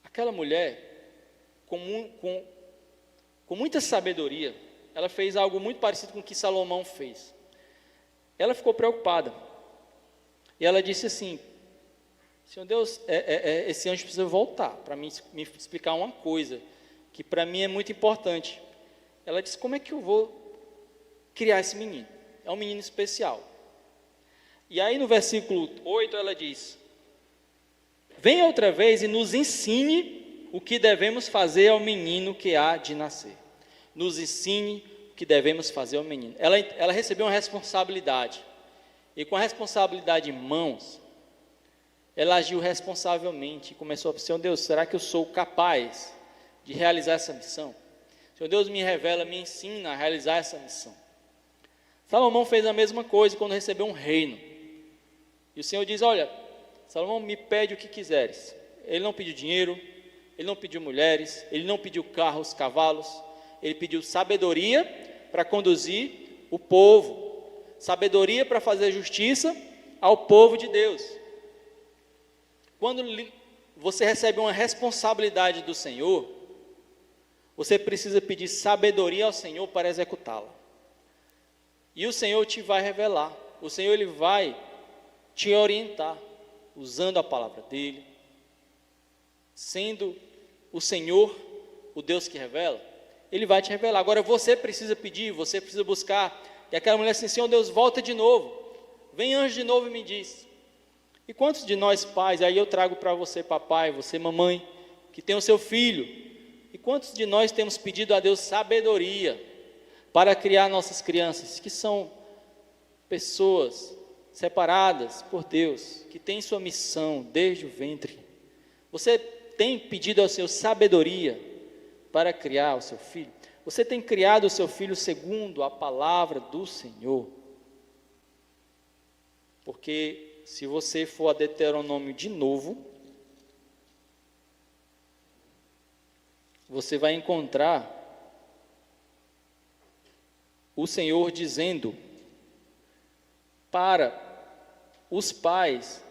Aquela mulher, com muita sabedoria, ela fez algo muito parecido com o que Salomão fez. Ela ficou preocupada. E ela disse assim: Senhor Deus, esse anjo precisa voltar para me explicar uma coisa que para mim é muito importante. Ela disse: como é que eu vou criar esse menino? É um menino especial. E aí no versículo 8 ela diz: venha outra vez e nos ensine o que devemos fazer ao menino que há de nascer. Nos ensine o que devemos fazer ao menino. Ela recebeu uma responsabilidade. E com a responsabilidade em mãos, ela agiu responsavelmente e começou a pensar: Senhor Deus, será que eu sou capaz de realizar essa missão? Senhor Deus, me revela, me ensina a realizar essa missão. Salomão fez a mesma coisa quando recebeu um reino. E o Senhor diz: olha, Salomão, me pede o que quiseres. Ele não pediu dinheiro, ele não pediu mulheres, ele não pediu carros, cavalos, ele pediu sabedoria para conduzir o povo, sabedoria para fazer justiça ao povo de Deus. Quando você recebe uma responsabilidade do Senhor, você precisa pedir sabedoria ao Senhor para executá-la. E o Senhor te vai revelar, o Senhor ele vai te orientar, usando a palavra dele, sendo o Senhor o Deus que revela, ele vai te revelar. Agora você precisa pedir, você precisa buscar. E aquela mulher assim: Senhor Deus, volta de novo, vem anjo de novo e me diz. E quantos de nós pais, aí eu trago para você papai, você mamãe, que tem o seu filho, e quantos de nós temos pedido a Deus sabedoria para criar nossas crianças, que são pessoas separadas por Deus, que têm sua missão desde o ventre? Você tem pedido ao Senhor sabedoria para criar o seu filho? Você tem criado o seu filho segundo a palavra do Senhor? Porque se você for a Deuteronômio de novo, você vai encontrar o Senhor dizendo para os pais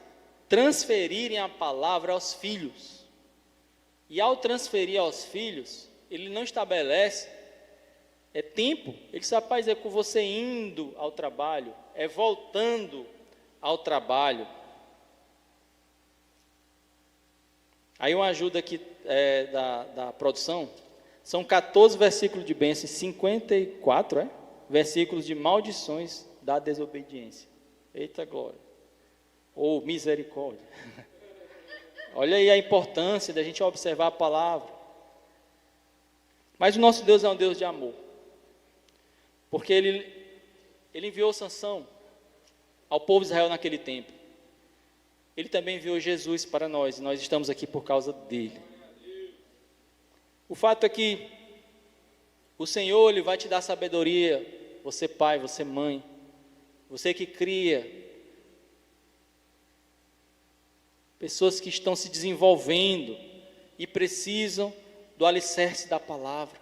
transferirem a palavra aos filhos. E ao transferir aos filhos, ele não estabelece tempo. Ele diz: rapaz, é com você indo ao trabalho, é voltando ao trabalho. Aí uma ajuda aqui da produção, são 14 versículos de bênção, 54 versículos de maldições da desobediência. Eita glória, ou misericórdia. Olha aí a importância da gente observar a palavra. Mas o nosso Deus é um Deus de amor, porque ele enviou Sansão ao povo de Israel naquele tempo. Ele também enviou Jesus para nós, e nós estamos aqui por causa dele. O fato é que o Senhor ele vai te dar sabedoria, você pai, você mãe, você que cria, pessoas que estão se desenvolvendo e precisam do alicerce da palavra.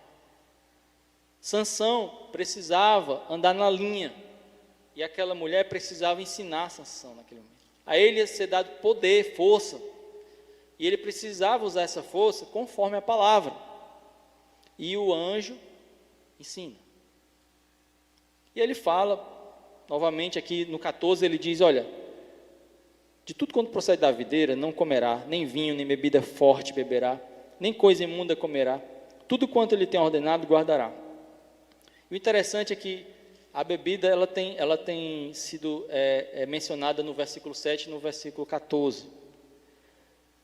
Sansão precisava andar na linha, e aquela mulher precisava ensinar Sansão naquele momento. A ele ia ser dado poder, força, e ele precisava usar essa força conforme a palavra. E o anjo ensina. E ele fala, novamente aqui no 14, ele diz: olha, de tudo quanto procede da videira, não comerá, nem vinho, nem bebida forte beberá, nem coisa imunda comerá, tudo quanto ele tem ordenado guardará. E o interessante é que a bebida ela tem sido mencionada no versículo 7 e no versículo 14.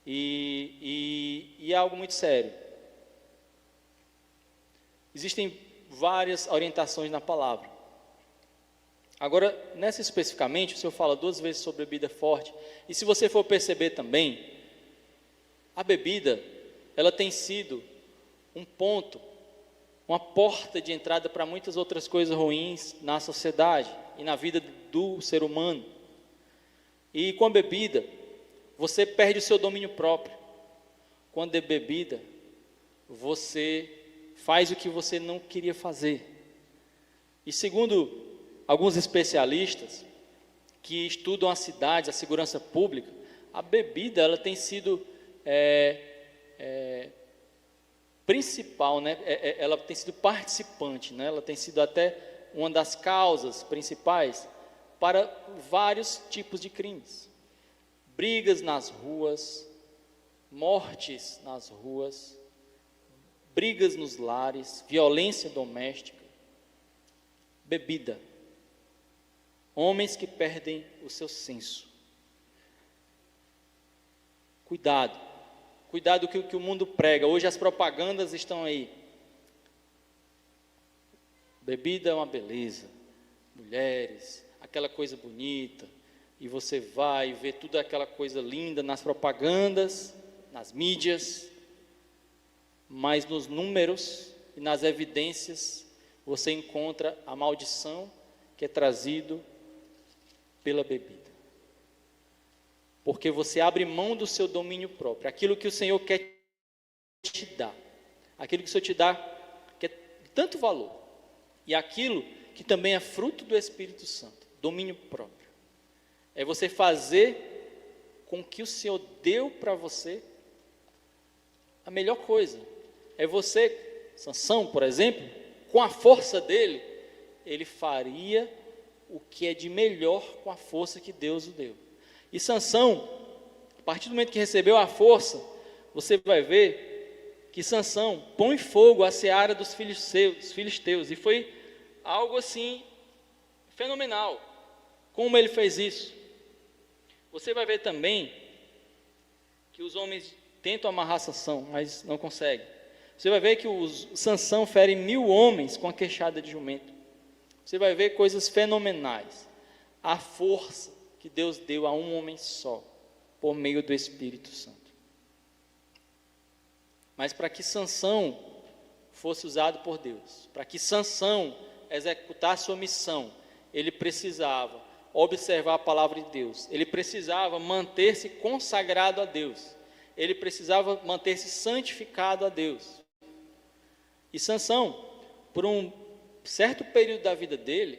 E é algo muito sério. Existem várias orientações na palavra. Agora, nessa especificamente, o Senhor fala 2 vezes sobre bebida forte. E se você for perceber também, a bebida, ela tem sido um ponto, uma porta de entrada para muitas outras coisas ruins na sociedade e na vida do ser humano. E com a bebida, você perde o seu domínio próprio. Quando é bebida, você faz o que você não queria fazer. E segundo alguns especialistas que estudam as cidades, a segurança pública, a bebida ela tem sido principal, né? Ela tem sido participante, né? Ela tem sido até uma das causas principais para vários tipos de crimes. Brigas nas ruas, mortes nas ruas, brigas nos lares, violência doméstica, bebida. Homens que perdem o seu senso. Cuidado com o que o mundo prega. Hoje as propagandas estão aí. Bebida é uma beleza. Mulheres, aquela coisa bonita. E você vai ver toda aquela coisa linda nas propagandas, nas mídias. Mas nos números e nas evidências você encontra a maldição que é trazido pela bebida. Porque você abre mão do seu domínio próprio, aquilo que o Senhor quer te dar, aquilo que o Senhor te dá, que é de tanto valor, e aquilo que também é fruto do Espírito Santo, domínio próprio. É você fazer com que o Senhor deu para você a melhor coisa. É você, Sansão, por exemplo, com a força dele, ele faria o que é de melhor com a força que Deus o deu. E Sansão, a partir do momento que recebeu a força, você vai ver que Sansão põe fogo à seara dos filisteus, e foi algo assim fenomenal, como ele fez isso. Você vai ver também que os homens tentam amarrar Sansão, mas não conseguem. Você vai ver que Sansão fere 1000 homens com a queixada de jumento. Você vai ver coisas fenomenais. A força que Deus deu a um homem só, por meio do Espírito Santo. Mas para que Sansão fosse usado por Deus, para que Sansão executasse sua missão, ele precisava observar a palavra de Deus, ele precisava manter-se consagrado a Deus, ele precisava manter-se santificado a Deus. E Sansão, por um certo período da vida dele,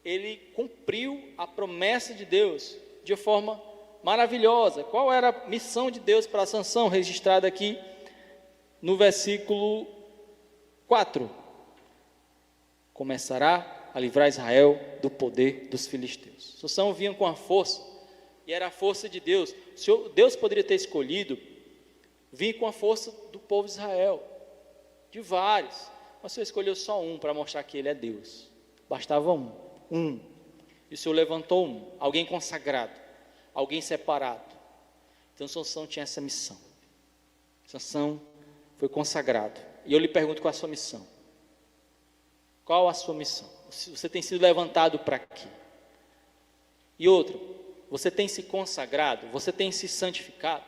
ele cumpriu a promessa de Deus de forma maravilhosa. Qual era a missão de Deus para Sansão, registrada aqui no versículo 4? Começará a livrar Israel do poder dos filisteus. Sansão vinha com a força, e era a força de Deus. Deus poderia ter escolhido vir com a força do povo de Israel, de vários, mas o Senhor escolheu só um para mostrar que Ele é Deus. Bastava um. E o Senhor levantou alguém consagrado, alguém separado. Então Sansão tinha essa missão. Sansão foi consagrado. E eu lhe pergunto, qual a sua missão? Qual a sua missão? Você tem sido levantado para quê? E outro, você tem se consagrado? Você tem se santificado?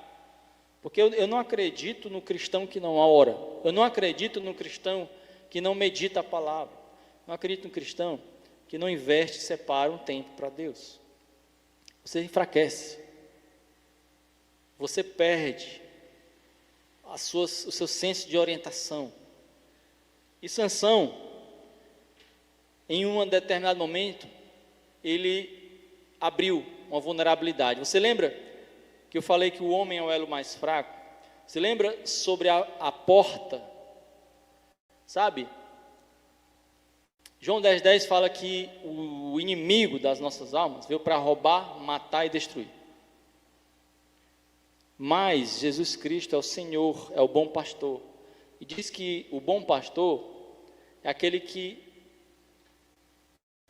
Porque eu não acredito no cristão que não ora. Eu não acredito no cristão que não medita a palavra. Não acredito no cristão que não investe e separa um tempo para Deus. Você enfraquece. Você perde o seu senso de orientação. E Sansão, em um determinado momento, ele abriu uma vulnerabilidade. Você lembra que eu falei que o homem é o elo mais fraco? Você lembra sobre a porta? Sabe? João 10,10 fala que o inimigo das nossas almas veio para roubar, matar e destruir. Mas Jesus Cristo é o Senhor, é o bom pastor. E diz que o bom pastor é aquele que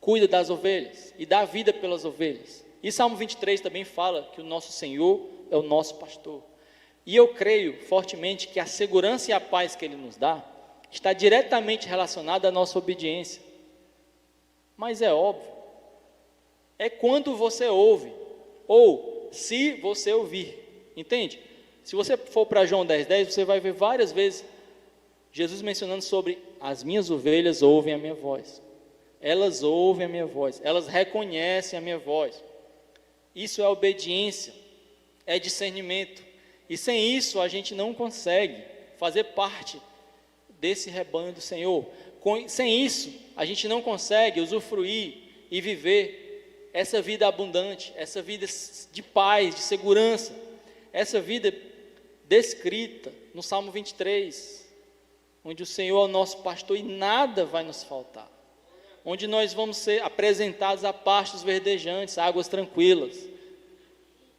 cuida das ovelhas e dá vida pelas ovelhas. E Salmo 23 também fala que o nosso Senhor é o nosso pastor. E eu creio fortemente que a segurança e a paz que Ele nos dá está diretamente relacionada à nossa obediência. Mas é óbvio é quando você ouve, ou se você ouvir, entende? Se você for para João 10:10, você vai ver várias vezes Jesus mencionando sobre as minhas ovelhas ouvem a minha voz, elas ouvem a minha voz, elas reconhecem a minha voz. Isso é obediência, é discernimento, e sem isso a gente não consegue fazer parte desse rebanho do Senhor. Sem isso a gente não consegue usufruir e viver essa vida abundante, essa vida de paz, de segurança, essa vida descrita no Salmo 23, onde o Senhor é o nosso pastor e nada vai nos faltar, onde nós vamos ser apresentados a pastos verdejantes, águas tranquilas,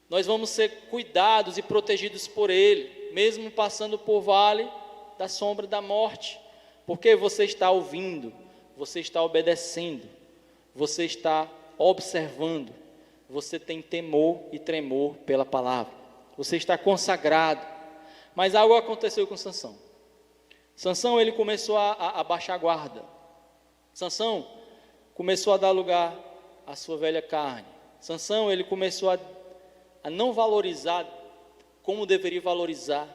nós vamos ser cuidados e protegidos por Ele, mesmo passando por vale da sombra da morte, porque você está ouvindo, você está obedecendo, você está observando, você tem temor e tremor pela palavra, você está consagrado. Mas algo aconteceu com Sansão. Sansão, ele começou a baixar a guarda. Sansão começou a dar lugar à sua velha carne. Sansão, ele começou a não valorizar como deveria valorizar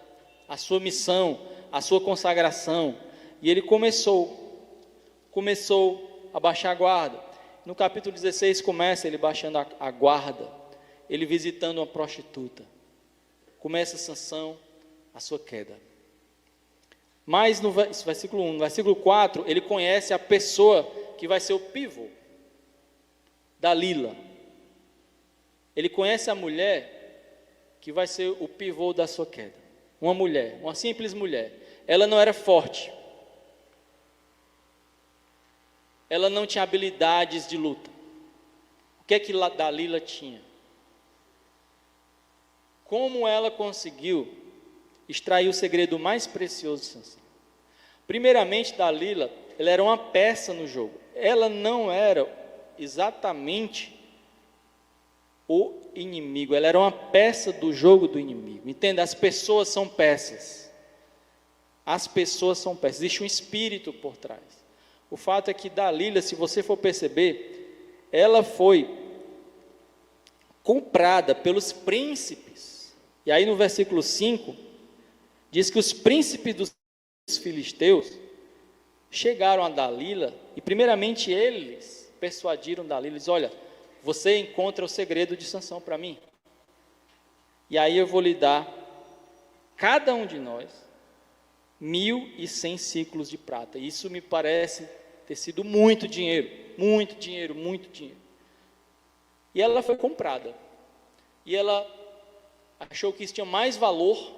a sua missão, a sua consagração. E ele começou a baixar a guarda. No capítulo 16 começa ele baixando a guarda, ele visitando uma prostituta. Começa Sansão a sua queda. Mas no versículo 1, no versículo 4, ele conhece a pessoa que vai ser o pivô, Dalila. Ele conhece a mulher que vai ser o pivô da sua queda. Uma mulher, uma simples mulher. Ela não era forte. Ela não tinha habilidades de luta. O que é que Dalila tinha? Como ela conseguiu extrair o segredo mais precioso de Sansão? Primeiramente, Dalila, ela era uma peça no jogo. Ela não era exatamente o inimigo, ela era uma peça do jogo do inimigo. Entenda, as pessoas são peças. As pessoas são peças, existe um espírito por trás. O fato é que Dalila, se você for perceber, ela foi comprada pelos príncipes. E aí no versículo 5, diz que os príncipes dos filisteus chegaram a Dalila, e primeiramente eles persuadiram Dalila, diz: olha, você encontra o segredo de Sansão para mim, e aí eu vou lhe dar, cada um de nós, 1.100 ciclos de prata. Isso me parece ter sido muito dinheiro, muito dinheiro, muito dinheiro. E ela foi comprada, e ela achou que isso tinha mais valor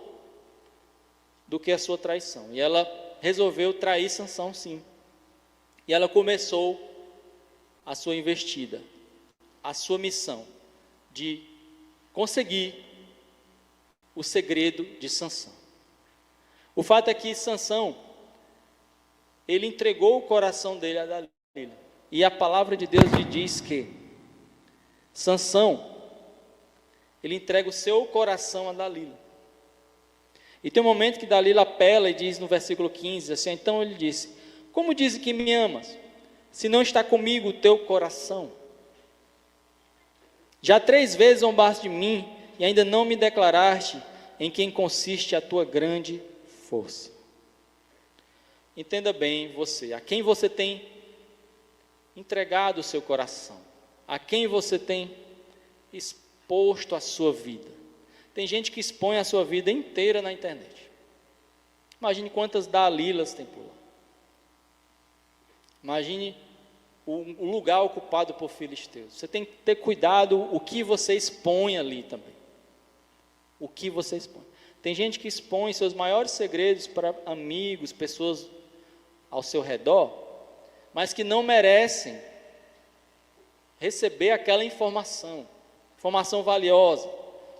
do que a sua traição, e ela resolveu trair Sansão, sim. E ela começou a sua investida, a sua missão de conseguir o segredo de Sansão. O fato é que Sansão, ele entregou o coração dele a Dalila, e a palavra de Deus lhe diz que Sansão, ele entrega o seu coração a Dalila. E tem um momento que Dalila apela e diz no versículo 15, assim: então ele disse: como diz que me amas, se não está comigo o teu coração? Já 3 vezes zombaste de mim, e ainda não me declaraste em quem consiste a tua grande força. Entenda bem você, a quem você tem entregado o seu coração, a quem você tem exposto a sua vida. Tem gente que expõe a sua vida inteira na internet. Imagine quantas Dalilas tem por lá. Imagine o lugar ocupado por filisteus. Você tem que ter cuidado o que você expõe ali também. O que você expõe. Tem gente que expõe seus maiores segredos para amigos, pessoas ao seu redor, mas que não merecem receber aquela informação valiosa,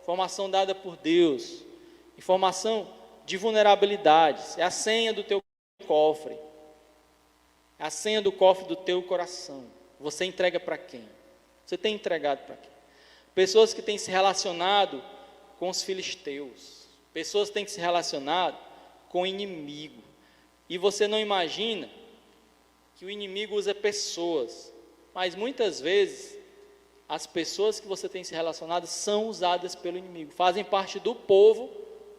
informação dada por Deus, informação de vulnerabilidades. É a senha do teu cofre, é a senha do cofre do teu coração. Você entrega para quem? Você tem entregado para quem? Pessoas que têm se relacionado com os filisteus, pessoas que têm se relacionado com o inimigo, e você não imagina que o inimigo usa pessoas, mas muitas vezes as pessoas que você tem se relacionado são usadas pelo inimigo, fazem parte do povo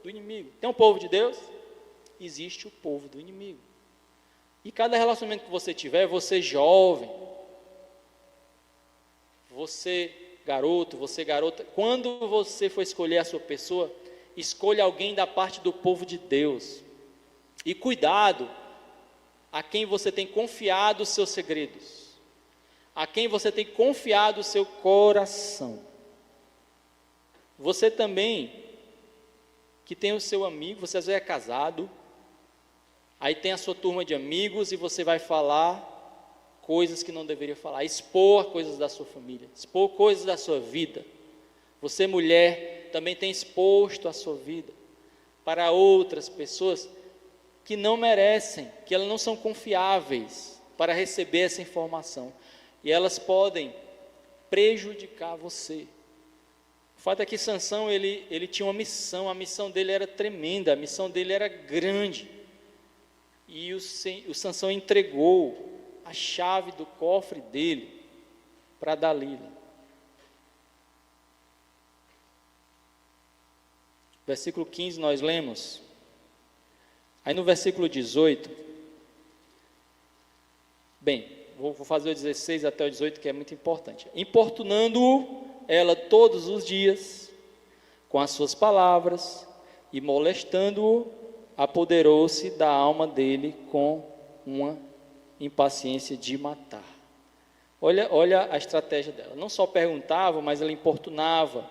do inimigo. Tem um povo de Deus? Existe o povo do inimigo. E cada relacionamento que você tiver, você jovem, você garoto, você garota, quando você for escolher a sua pessoa, escolha alguém da parte do povo de Deus. E cuidado a quem você tem confiado os seus segredos, a quem você tem confiado o seu coração. Você também, que tem o seu amigo, você às vezes é casado, aí tem a sua turma de amigos e você vai falar coisas que não deveria falar, expor coisas da sua família, expor coisas da sua vida. Você, mulher, também tem exposto a sua vida para outras pessoas que não merecem, que elas não são confiáveis para receber essa informação, e elas podem prejudicar você. O fato é que Sansão, ele tinha uma missão, a missão dele era tremenda, a missão dele era grande, e o Sansão entregou a chave do cofre dele para Dalila. Versículo 15 nós lemos. Aí no versículo 18, bem, vou fazer o 16 até o 18, que é muito importante. Importunando-o ela todos os dias, com as suas palavras, e molestando-o, apoderou-se da alma dele com uma impaciência de matar. Olha a estratégia dela. Não só perguntava, mas ela importunava.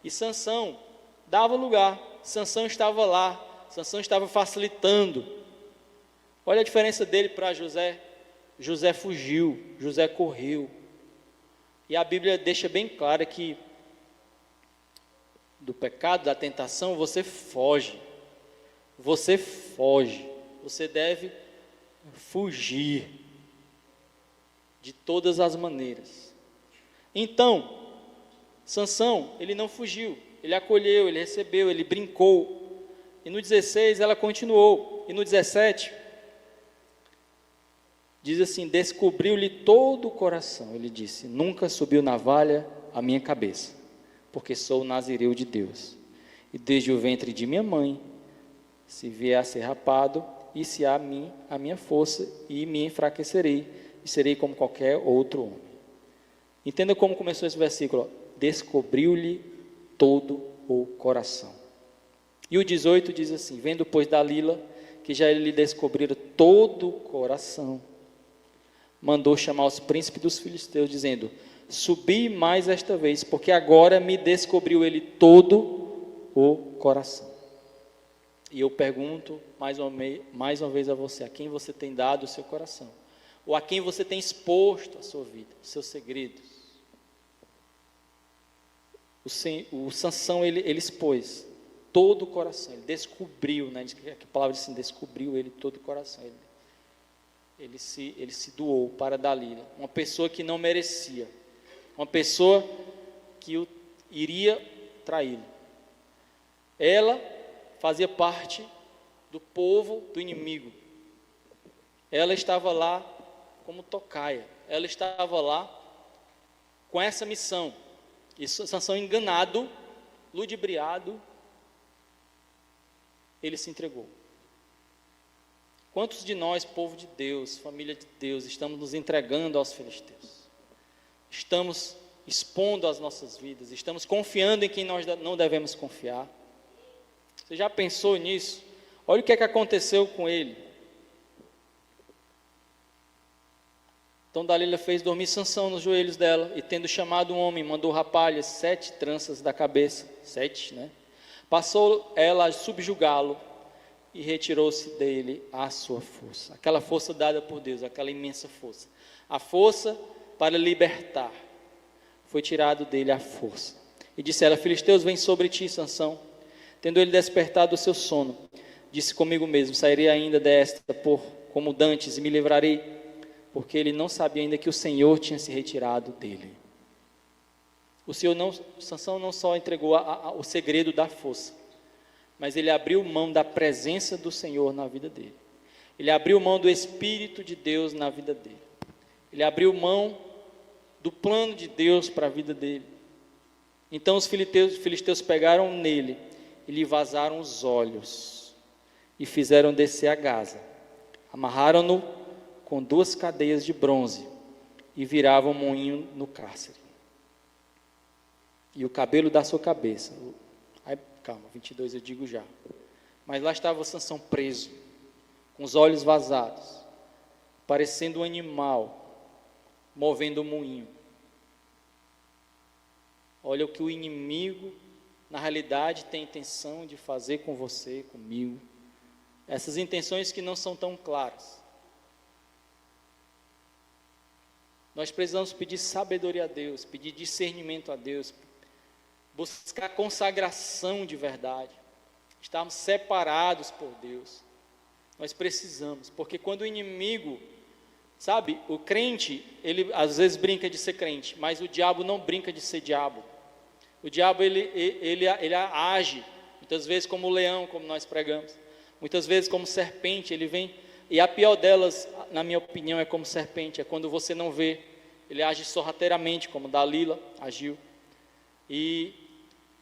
E Sansão dava lugar. Sansão estava lá. Sansão estava facilitando. Olha a diferença dele para José. José fugiu, José correu. E a Bíblia deixa bem claro que do pecado, da tentação, você foge. Você foge. Você deve fugir de todas as maneiras. Então, Sansão, ele não fugiu, ele acolheu, ele recebeu, ele brincou. E no 16 ela continuou, e no 17 diz assim: descobriu-lhe todo o coração. Ele disse: nunca subiu navalha a minha cabeça, porque sou nazireu de Deus, e desde o ventre de minha mãe, se vier a ser rapado, e se a mim a minha força, e me enfraquecerei, e serei como qualquer outro homem. Entenda como começou esse versículo: descobriu-lhe todo o coração. E o 18 diz assim: vendo pois Dalila, que já lhe descobrira todo o coração, mandou chamar os príncipes dos filisteus, dizendo: subi mais esta vez, porque agora me descobriu ele todo o coração. E eu pergunto mais uma vez a você: a quem você tem dado o seu coração? Ou a quem você tem exposto a sua vida, os seus segredos? O Sansão, ele expôs todo o coração, ele descobriu, né? A palavra diz assim: descobriu ele todo o coração. Ele se doou para Dalila, uma pessoa que não merecia, uma pessoa que iria traí-lo. Ela fazia parte do povo do inimigo. Ela estava lá como tocaia. Ela estava lá com essa missão. E Sansão, enganado, ludibriado, ele se entregou. Quantos de nós, povo de Deus, família de Deus, estamos nos entregando aos filisteus? Estamos expondo as nossas vidas, estamos confiando em quem nós não devemos confiar. Você já pensou nisso? Olha o que aconteceu com ele. Então Dalila fez dormir Sansão nos joelhos dela, e tendo chamado um homem, mandou rapalhas 7 tranças da cabeça, 7, né? Passou ela a subjugá-lo, e retirou-se dele a sua força, aquela força dada por Deus, aquela imensa força, a força para libertar, foi tirado dele a força. E disse ela: filisteus vêm sobre ti, Sansão. Tendo ele despertado do seu sono, disse comigo mesmo: sairei ainda desta como dantes e me livrarei, porque ele não sabia ainda que o Senhor tinha se retirado dele. Sansão não só entregou o segredo da força, mas ele abriu mão da presença do Senhor na vida dele. Ele abriu mão do Espírito de Deus na vida dele. Ele abriu mão do plano de Deus para a vida dele. Então os filisteus pegaram nele e lhe vazaram os olhos e fizeram descer a Gaza. Amarraram-no com 2 cadeias de bronze e viravam um moinho no cárcere. E o cabelo da sua cabeça. Aí, calma, 22 eu digo já. Mas lá estava Sansão preso, com os olhos vazados, parecendo um animal, movendo um moinho. Olha o que o inimigo, na realidade, tem intenção de fazer com você, comigo. Essas intenções que não são tão claras. Nós precisamos pedir sabedoria a Deus, pedir discernimento a Deus, buscar consagração de verdade, estarmos separados por Deus. Nós precisamos, porque quando o inimigo, sabe, o crente, ele às vezes brinca de ser crente, mas o diabo não brinca de ser diabo. O diabo, ele age, muitas vezes como leão, como nós pregamos, muitas vezes como serpente, ele vem, e a pior delas, na minha opinião, é como serpente, é quando você não vê, ele age sorrateiramente, como Dalila agiu. E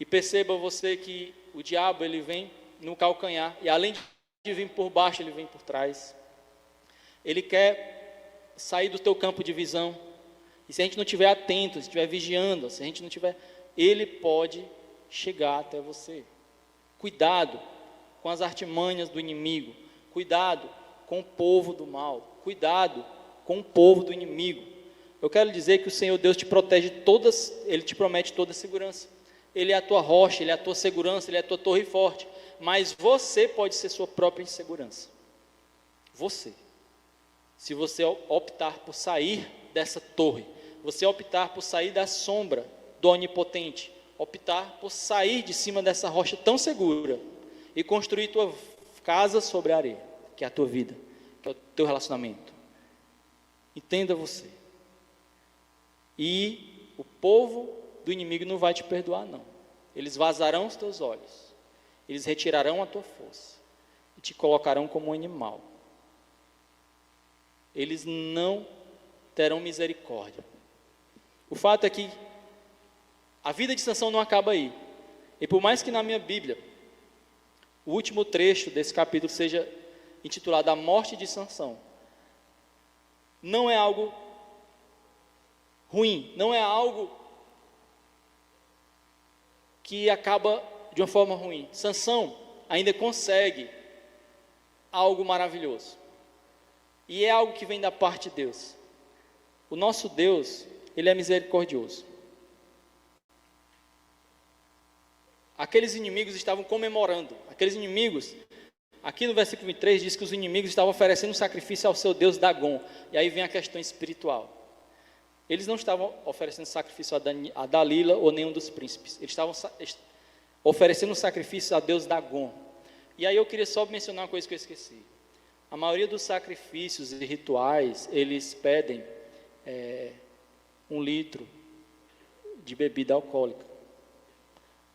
perceba você que o diabo, ele vem no calcanhar, e além de vir por baixo, ele vem por trás. Ele quer sair do teu campo de visão, e se a gente não estiver atento, se estiver vigiando, se a gente não tiver, ele pode chegar até você. Cuidado com as artimanhas do inimigo, cuidado com o povo do mal, cuidado com o povo do inimigo. Eu quero dizer que o Senhor Deus te protege Ele te promete toda a segurança. Ele é a tua rocha, Ele é a tua segurança, Ele é a tua torre forte, mas você pode ser sua própria insegurança. Você. Se você optar por sair dessa torre, você optar por sair da sombra do Onipotente, optar por sair de cima dessa rocha tão segura e construir tua casa sobre a areia, que é a tua vida, que é o teu relacionamento. Entenda você. E o povo do inimigo não vai te perdoar, não. Eles vazarão os teus olhos, eles retirarão a tua força e te colocarão como um animal. Eles não terão misericórdia. O fato é que a vida de Sansão não acaba aí. E por mais que na minha Bíblia o último trecho desse capítulo seja intitulado A Morte de Sansão, não é algo ruim, não é algo que acaba de uma forma ruim. Sansão ainda consegue algo maravilhoso. E é algo que vem da parte de Deus. O nosso Deus, Ele é misericordioso. Aqueles inimigos estavam comemorando. Aqueles inimigos, aqui no versículo 23, diz que os inimigos estavam oferecendo sacrifício ao seu Deus Dagom. E aí vem a questão espiritual. Eles não estavam oferecendo sacrifício a Dalila ou nenhum dos príncipes. Eles estavam oferecendo sacrifício a Deus Dagom. E aí eu queria só mencionar uma coisa que eu esqueci. A maioria dos sacrifícios e rituais, eles pedem 1 litro de bebida alcoólica.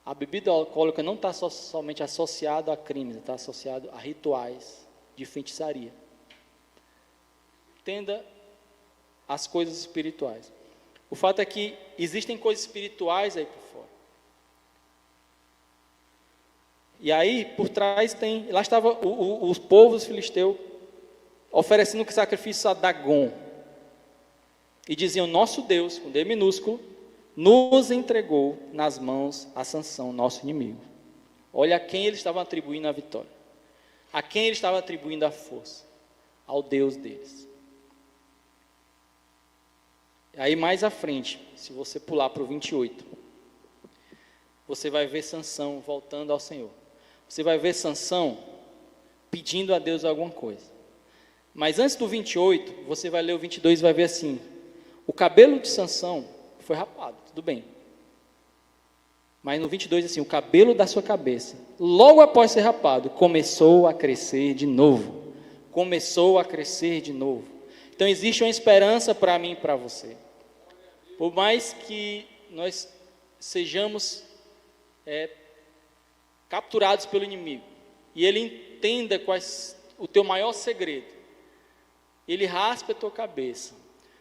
A bebida alcoólica não está somente associada a crimes, está associada a rituais de feitiçaria. Entenda as coisas espirituais. O fato é que existem coisas espirituais aí por fora. E aí, por trás lá estava os povos filisteus oferecendo sacrifício a Dagom. E diziam, nosso Deus, com D minúsculo, nos entregou nas mãos a Sansão, nosso inimigo. Olha a quem eles estavam atribuindo a vitória. A quem eles estavam atribuindo a força. Ao Deus deles. Aí mais à frente, se você pular para o 28, você vai ver Sansão voltando ao Senhor. Você vai ver Sansão pedindo a Deus alguma coisa. Mas antes do 28, você vai ler o 22 e vai ver assim, o cabelo de Sansão foi rapado, tudo bem. Mas no 22 assim, o cabelo da sua cabeça, logo após ser rapado, começou a crescer de novo. Começou a crescer de novo. Então existe uma esperança para mim e para você. Por mais que nós sejamos capturados pelo inimigo, e ele entenda o teu maior segredo, ele raspa a tua cabeça,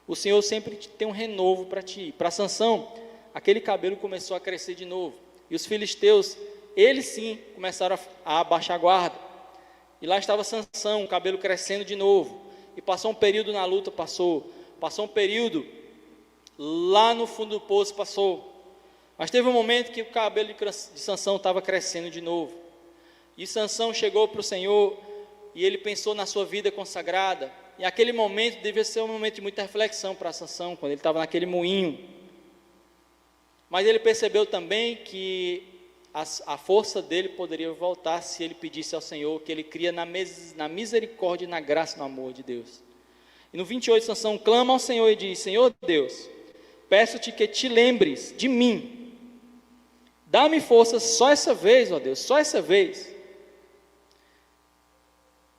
O Senhor sempre tem um renovo para ti. Para Sansão, aquele cabelo começou a crescer de novo. E os filisteus, eles sim, começaram a abaixar a guarda. E lá estava Sansão, o cabelo crescendo de novo. E passou um período na luta, passou um período lá no fundo do poço, passou. Mas teve um momento que o cabelo de Sansão estava crescendo de novo. E Sansão chegou para o Senhor e ele pensou na sua vida consagrada. E aquele momento devia ser um momento de muita reflexão para Sansão, quando ele estava naquele moinho. Mas ele percebeu também que a força dele poderia voltar se ele pedisse ao Senhor, que ele cria na misericórdia, na graça e no amor de Deus. E no 28, Sansão clama ao Senhor e diz: Senhor Deus, peço-te que te lembres de mim. Dá-me força só essa vez, ó Deus, só essa vez.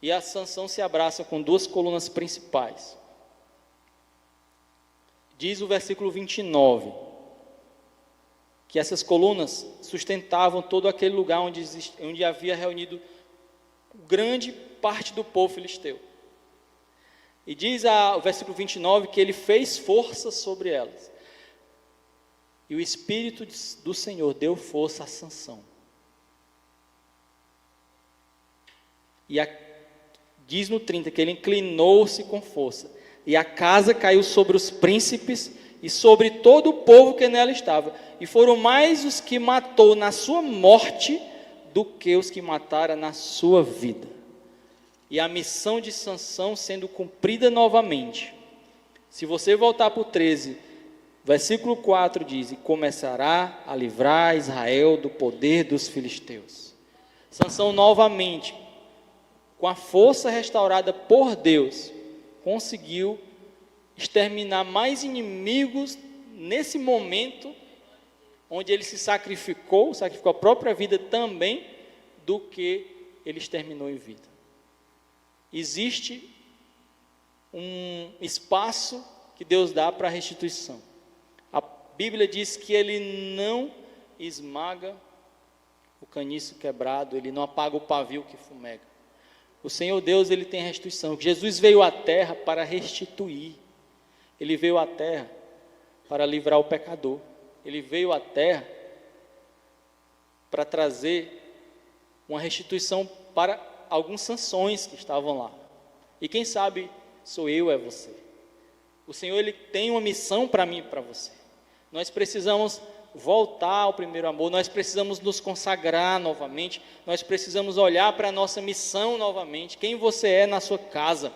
E a Sansão se abraça com duas colunas principais. Diz o versículo 29, que essas colunas sustentavam todo aquele lugar onde havia reunido grande parte do povo filisteu. E diz o versículo 29 que ele fez força sobre elas. E o Espírito do Senhor deu força a Sansão. E diz no 30 que ele inclinou-se com força. E a casa caiu sobre os príncipes e sobre todo o povo que nela estava. E foram mais os que matou na sua morte do que os que mataram na sua vida. E a missão de Sansão sendo cumprida novamente. Se você voltar para o 13, versículo 4 diz: e começará a livrar Israel do poder dos filisteus. Sansão novamente, com a força restaurada por Deus, conseguiu exterminar mais inimigos nesse momento, onde ele se sacrificou a própria vida também, do que ele exterminou em vida. Existe um espaço que Deus dá para a restituição. A Bíblia diz que ele não esmaga o caniço quebrado, ele não apaga o pavio que fumega. O Senhor Deus, ele tem restituição. Jesus veio à terra para restituir. Ele veio à terra para livrar o pecador. Ele veio à terra para trazer uma restituição para alguns Sansões que estavam lá. E quem sabe sou eu, é você. O Senhor, ele tem uma missão para mim e para você. Nós precisamos voltar ao primeiro amor, nós precisamos nos consagrar novamente, nós precisamos olhar para a nossa missão novamente, quem você é na sua casa,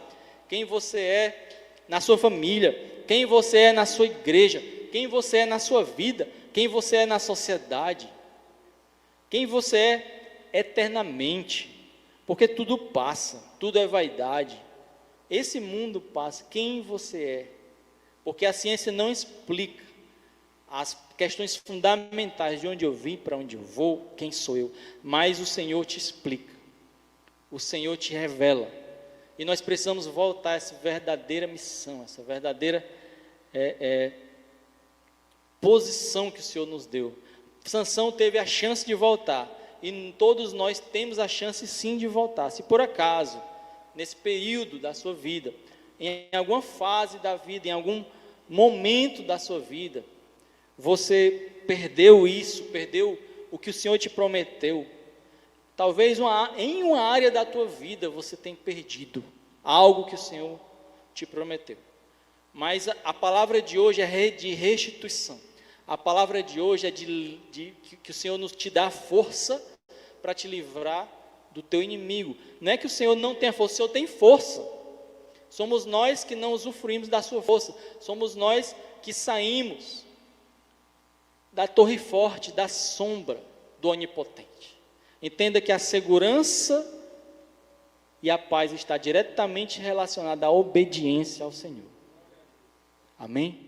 quem você é na sua família, quem você é na sua igreja, quem você é na sua vida, quem você é na sociedade, quem você é eternamente, porque tudo passa, tudo é vaidade, esse mundo passa, quem você é, porque a ciência não explica as questões fundamentais de onde eu vim, para onde eu vou, quem sou eu, mas o Senhor te explica, o Senhor te revela, e nós precisamos voltar a essa verdadeira missão, essa verdadeira posição que o Senhor nos deu. Sansão teve a chance de voltar, e todos nós temos a chance sim de voltar. Se por acaso, nesse período da sua vida, em alguma fase da vida, em algum momento da sua vida, você perdeu isso, perdeu o que o Senhor te prometeu. Talvez em uma área da tua vida você tenha perdido algo que o Senhor te prometeu. Mas a palavra de hoje é de restituição. A palavra de hoje é que o Senhor te dá força para te livrar do teu inimigo. Não é que o Senhor não tenha força, o Senhor tem força. Somos nós que não usufruímos da sua força. Somos nós que saímos da torre forte, da sombra do onipotente. Entenda que a segurança e a paz está diretamente relacionada à obediência ao Senhor. Amém?